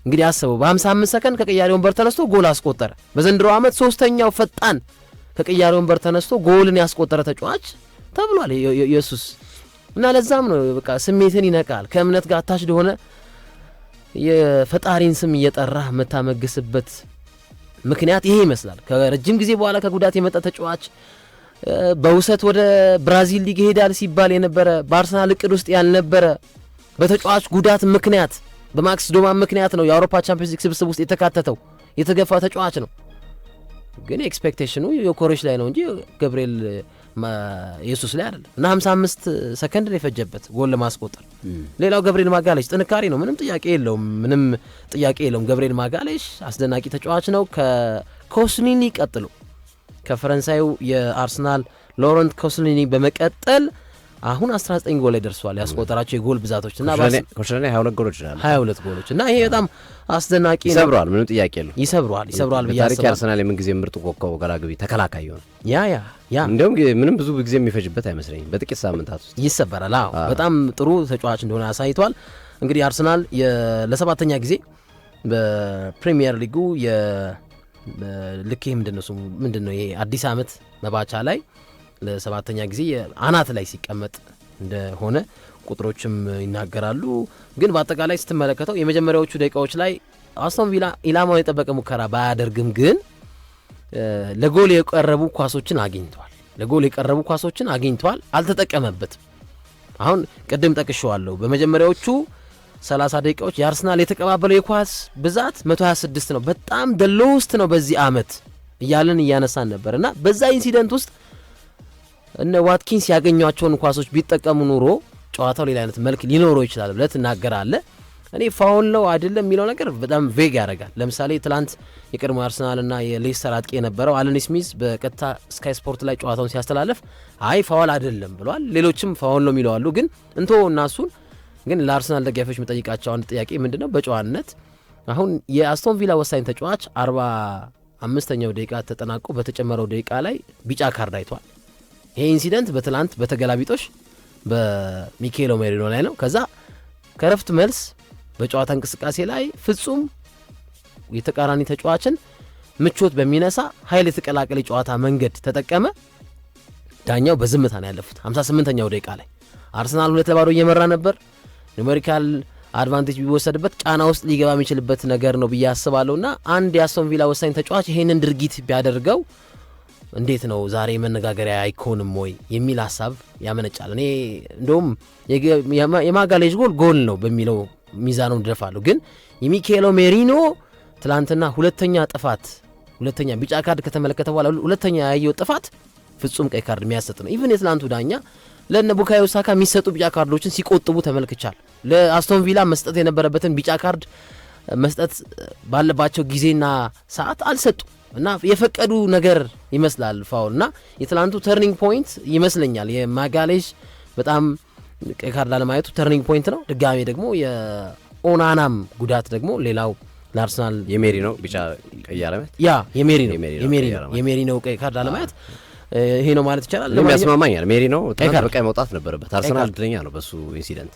እንግዲህ አስበው በ55 ሰከንድ ከቅያሬ ወንበር ተነስቶ ጎል አስቆጠረ። በዘንድሮ ዓመት ሶስተኛው ፈጣን ከቅያሬ ወንበር ተነስቶ ጎልን ያስቆጠረ ተጫዋች ተብሏል ኢየሱስ። እና ለዛም ነው በቃ ስሜትን ይነቃል። ከእምነት ጋር አታች ደሆነ የፈጣሪን ስም እየጠራህ መታመግስበት ምክንያት ይሄ ይመስላል። ከረጅም ጊዜ በኋላ ከጉዳት የመጣ ተጫዋች በውሰት ወደ ብራዚል ሊግ ይሄዳል ሲባል የነበረ በአርሰናል እቅድ ውስጥ ያልነበረ በተጫዋች ጉዳት ምክንያት በማክስ ዶማን ምክንያት ነው የአውሮፓ ቻምፒየንስ ሊግ ስብስብ ውስጥ የተካተተው የተገፋ ተጫዋች ነው። ግን ኤክስፔክቴሽኑ ዮኬሬሽ ላይ ነው እንጂ ገብርኤል ኢየሱስ ላይ አይደለም። እና 55 ሰከንድ ነው የፈጀበት ጎል ለማስቆጠር። ሌላው ገብርኤል ማጋሌሽ ጥንካሬ ነው፣ ምንም ጥያቄ የለውም። ገብርኤል ማጋሌሽ አስደናቂ ተጫዋች ነው። ከኮስሊኒ ቀጥሎ ከፈረንሳዩ የአርሰናል ሎረንት ኮስሊኒ በመቀጠል አሁን 19 ጎል ላይ ደርሷል ያስቆጠራቸው የጎል ብዛቶች እና ኮስሊኒ 22 ጎሎች እና ይሄ በጣም አስደናቂ ነው። ይሰብረዋል፣ ምንም ጥያቄ የለውም። ይሰብረዋል ብዬ ታሪክ አርሰናል የምን ጊዜ ምርጥ ኮከብ ገላግቢ ተከላካይ ነው። ያ እንደውም ምንም ብዙ ጊዜ የሚፈጅበት አይመስለኝም፣ በጥቂት ሳምንታት ውስጥ ይሰበራል። በጣም ጥሩ ተጫዋች እንደሆነ አሳይቷል። እንግዲህ አርሰናል ለሰባተኛ ጊዜ በፕሪሚየር ሊጉ ልክ ምንድነው ይሄ አዲስ ዓመት መባቻ ላይ ለሰባተኛ ጊዜ አናት ላይ ሲቀመጥ እንደሆነ ቁጥሮችም ይናገራሉ። ግን በአጠቃላይ ስትመለከተው የመጀመሪያዎቹ ደቂቃዎች ላይ አስቶን ቪላ ኢላማውን የጠበቀ ሙከራ ባያደርግም ግን ለጎል የቀረቡ ኳሶችን አግኝቷል። አልተጠቀመበትም። አሁን ቅድም ጠቅሼዋለሁ። በመጀመሪያዎቹ 30 ደቂቃዎች የአርሰናል የተቀባበለው የኳስ ብዛት 126 ነው። በጣም ደሎውስት ነው በዚህ ዓመት እያለን እያነሳን ነበር እና በዛ ኢንሲደንት ውስጥ እነ ዋትኪንስ ያገኟቸውን ኳሶች ቢጠቀሙ ኑሮ ጨዋታው ሌላ አይነት መልክ ሊኖረው ይችላል ብለህ ትናገራለህ። እኔ ፋውል ነው አይደለም የሚለው ነገር በጣም ቬግ ያደርጋል። ለምሳሌ ትላንት የቀድሞ አርሰናልና የሌስተር አጥቂ የነበረው አለን ስሚዝ በቀጥታ ስካይ ስፖርት ላይ ጨዋታውን ሲያስተላልፍ አይ ፋውል አይደለም ብሏል። ሌሎችም ፋውል ነው የሚለው አሉ። ግን እና እሱን ግን ለአርሰናል ደጋፊዎች መጠይቃቸው አንድ ጥያቄ ምንድነው በጨዋነት አሁን የአስቶን ቪላ ወሳኝ ተጫዋች 45ኛው ደቂቃ ተጠናቆ በተጨመረው ደቂቃ ላይ ቢጫ ካርድ አይቷል። ይሄ ኢንሲደንት በትላንት በተገላቢጦሽ በሚኬሎ ሜሪኖ ላይ ነው። ከዛ ከረፍት መልስ በጨዋታ እንቅስቃሴ ላይ ፍጹም የተቃራኒ ተጫዋችን ምቾት በሚነሳ ኃይል የተቀላቀለ ጨዋታ መንገድ ተጠቀመ። ዳኛው በዝምታ ነው ያለፉት። 58ኛው ደቂቃ ላይ አርሰናል 2-0 እየመራ ነበር። ኑሜሪካል አድቫንቴጅ ቢወሰድበት ጫና ውስጥ ሊገባ የሚችልበት ነገር ነው ብዬ አስባለሁና አንድ የአስቶን ቪላ ወሳኝ ተጫዋች ይሄንን ድርጊት ቢያደርገው እንዴት ነው ዛሬ መነጋገሪያ አይኮንም ወይ የሚል ሀሳብ ያመነጫል። እኔ እንደውም የማጋሌዥ ጎል ነው በሚለው ሚዛኑ ደፋለሁ። ግን የሚካኤሎ ሜሪኖ ትላንትና ሁለተኛ ቢጫ ካርድ ከተመለከተ በኋላ ሁለተኛ ያየው ጥፋት ፍጹም ቀይ ካርድ የሚያሰጥ ነው። ኢቭን የትላንቱ ዳኛ ለነ ቡካዮ ሳካ የሚሰጡ ቢጫ ካርዶችን ሲቆጥቡ ተመልክቻል። ለአስቶን ቪላ መስጠት የነበረበትን ቢጫ ካርድ መስጠት ባለባቸው ጊዜና ሰዓት አልሰጡ እና የፈቀዱ ነገር ይመስላል ፋውል እና የትላንቱ ተርኒንግ ፖይንት ይመስለኛል። የማጋሌዥ በጣም ቀይ ካርድ አለማየቱ ተርኒንግ ፖይንት ነው። ድጋሜ ደግሞ የኦናናም ጉዳት ደግሞ ሌላው ለአርሰናል የሜሪ ነው ቢጫ ቀይ አለማየት የሜሪ ነው ቀይ ካርድ አለማየት ይሄ ነው ማለት ይቻላል። ያስማማኛል። ሜሪ ነው በቀይ መውጣት ነበረበት። አርሰናል እድለኛ ነው በሱ ኢንሲደንት፣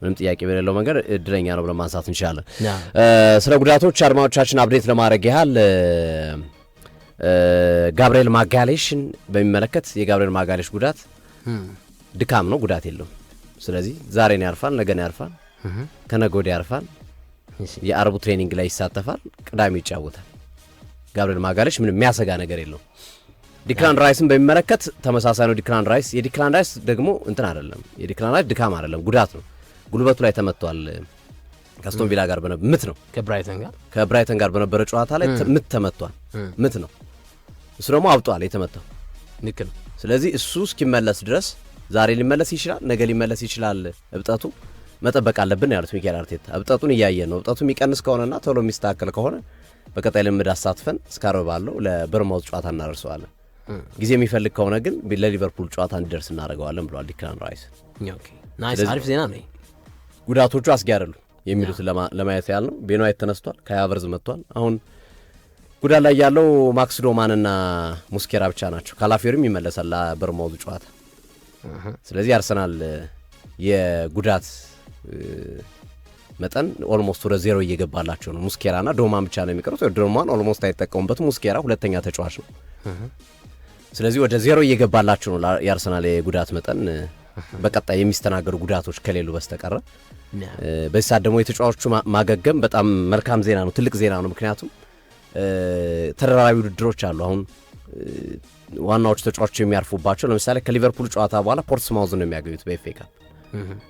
ምንም ጥያቄ በሌለው መንገድ እድለኛ ነው ብለን ማንሳት እንችላለን። ስለ ጉዳቶች አድማጮቻችን አፕዴት ለማድረግ ያህል ጋብርኤል ማጋሌሽን በሚመለከት የጋብርኤል ማጋሌሽ ጉዳት ድካም ነው፣ ጉዳት የለውም። ስለዚህ ዛሬ ነው ያርፋል፣ ነገ ነው ያርፋል፣ ከነገ ወዲያ ያርፋል። የአርቡ ትሬኒንግ ላይ ይሳተፋል፣ ቅዳሜ ይጫወታል። ጋብርኤል ማጋሌሽ ምንም የሚያሰጋ ነገር የለውም። ዲክላን ራይስን በሚመለከት ተመሳሳይ ነው። ዲክላን ራይስ ደግሞ እንትን አይደለም፣ የዲክላን ራይስ ድካም አይደለም፣ ጉዳት ነው። ጉልበቱ ላይ ተመቷል። ከአስቶን ቪላ ጋር ምት ነው፣ ከብራይተን ጋር በነበረ ጨዋታ ላይ ምት ተመቷል። ምት ነው እሱ ደግሞ አብጧል የተመታው። ልክ ነው። ስለዚህ እሱ እስኪመለስ ድረስ ዛሬ ሊመለስ ይችላል፣ ነገ ሊመለስ ይችላል። እብጠቱ መጠበቅ አለብን ያሉት ሚኬል አርቴታ እብጠቱን እያየን ነው። እብጠቱ የሚቀንስ ከሆነና ቶሎ የሚስተካከል ከሆነ በቀጣይ ልምድ አሳትፈን እስካረብ ባለው ለበርማውዝ ጨዋታ እናደርሰዋለን። ጊዜ የሚፈልግ ከሆነ ግን ለሊቨርፑል ጨዋታ እንዲደርስ እናደርገዋለን ብሏል ዲክላን ራይስ። አሪፍ ዜና ነው። ጉዳቶቹ አስጊ አይደሉም የሚሉት ለማየት ያህል ነው። ቤን ዋይት ተነስቷል፣ ካይ ሃቨርትዝ መጥቷል። አሁን ጉዳት ላይ ያለው ማክስ ዶማንና ሙስኬራ ብቻ ናቸው። ካላፊዮሪም ይመለሳል ለበርማውዝ ጨዋታ። ስለዚህ አርሰናል የጉዳት መጠን ኦልሞስት ወደ ዜሮ እየገባላቸው ነው። ሙስኬራና ዶማን ብቻ ነው የሚቀሩት። ዶማን ኦልሞስት አይጠቀሙበትም። ሙስኬራ ሁለተኛ ተጫዋች ነው። ስለዚህ ወደ ዜሮ እየገባላቸው ነው የአርሰናል የጉዳት መጠን በቀጣይ የሚስተናገዱ ጉዳቶች ከሌሉ በስተቀረ። በዚህ ሰዓት ደግሞ የተጫዋቾቹ ማገገም በጣም መልካም ዜና ነው፣ ትልቅ ዜና ነው። ምክንያቱም ተደራራቢ ውድድሮች አሉ። አሁን ዋናዎቹ ተጫዋቾች የሚያርፉባቸው ለምሳሌ ከሊቨርፑል ጨዋታ በኋላ ፖርትስማውዝ ነው የሚያገኙት በኤፍኤ ካፕ፣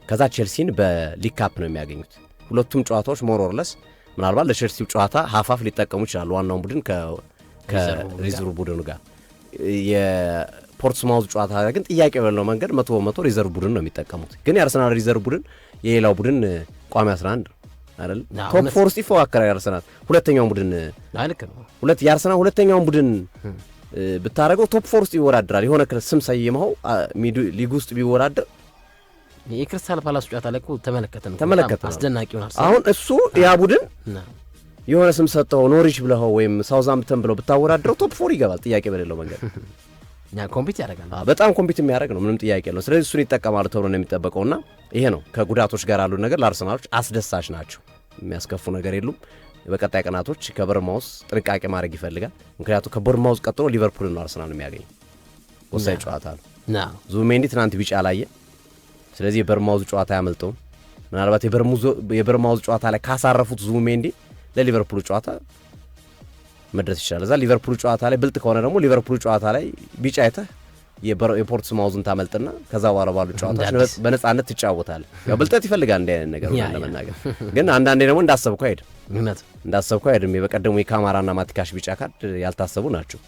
ከዛ ቼልሲን በሊግ ካፕ ነው የሚያገኙት። ሁለቱም ጨዋታዎች ሞሮርለስ ምናልባት ለቼልሲው ጨዋታ ሀፋፍ ሊጠቀሙ ይችላሉ ዋናውን ቡድን ከሪዘርቭ ቡድኑ ጋር። የፖርትስማውዝ ጨዋታ ግን ጥያቄ በሌለው መንገድ 100% ሪዘርቭ ቡድን ነው የሚጠቀሙት። ግን የአርሰናል ሪዘርቭ ቡድን የሌላው ቡድን ቋሚ 11 አይደል? ቶፕ 4 ውስጥ ይፎካከራል የአርሰናል ሁለተኛውን ቡድን የአርሰናል ሁለተኛውን ቡድን ብታረገው ቶፕ 4 ውስጥ ይወዳደራል። የሆነ ስም ሰይመው ሊግ ውስጥ ቢወዳደር የክሪስታል ፓላስ ጨዋታ ላይ ተመለከተ አስደናቂው ነው። አሁን እሱ ያ ቡድን የሆነ ስም ሰጠው ኖሪች ብለው ወይም ሳውዛምፕተን ብለው ብታወዳድረው ቶፕ 4 ይገባል። ጥያቄ በሌለው መንገድ ኮምፒት ያደርጋል። በጣም ኮምፒት የሚያደርግ ነው፣ ምንም ጥያቄ የለው። ስለዚህ እሱን ይጠቀማሉ ተብሎ ነው የሚጠበቀውና ይሄ ነው ከጉዳቶች ጋር ያሉ ነገር ለአርሰናሎች አስደሳች ናቸው፣ የሚያስከፉ ነገር የሉም። በቀጣይ ቀናቶች ከበርማውዝ ጥንቃቄ ማድረግ ይፈልጋል። ምክንያቱም ከበርማውዝ ቀጥሎ ሊቨርፑል ነው አርሰናል የሚያገኝ ወሳኝ ጨዋታ ነው። ዙቢሜንዲ ትናንት ቢጫ አላየ። ስለዚህ የበርማውዝ ጨዋታ ያመልጠውም። ምናልባት የበርማውዝ ጨዋታ ላይ ካሳረፉት ዙቢሜንዲ ለሊቨርፑል ጨዋታ መድረስ ይችላል። እዛ ሊቨርፑል ጨዋታ ላይ ብልጥ ከሆነ ደግሞ ሊቨርፑል ጨዋታ ላይ ቢጫ አይተህ የፖርትስማውዝን ታመልጥና ከዛ በኋላ ባሉ ጨዋታዎች በነጻነት ትጫወታለህ። ያው ብልጠት ይፈልጋል እንዲህ አይነት ነገር ለመናገር። ግን አንዳንዴ ደግሞ እንዳሰብከው አይሄድም። በቀደሙ የካማራና ማቲካሽ ቢጫ ካርድ ያልታሰቡ ናቸው።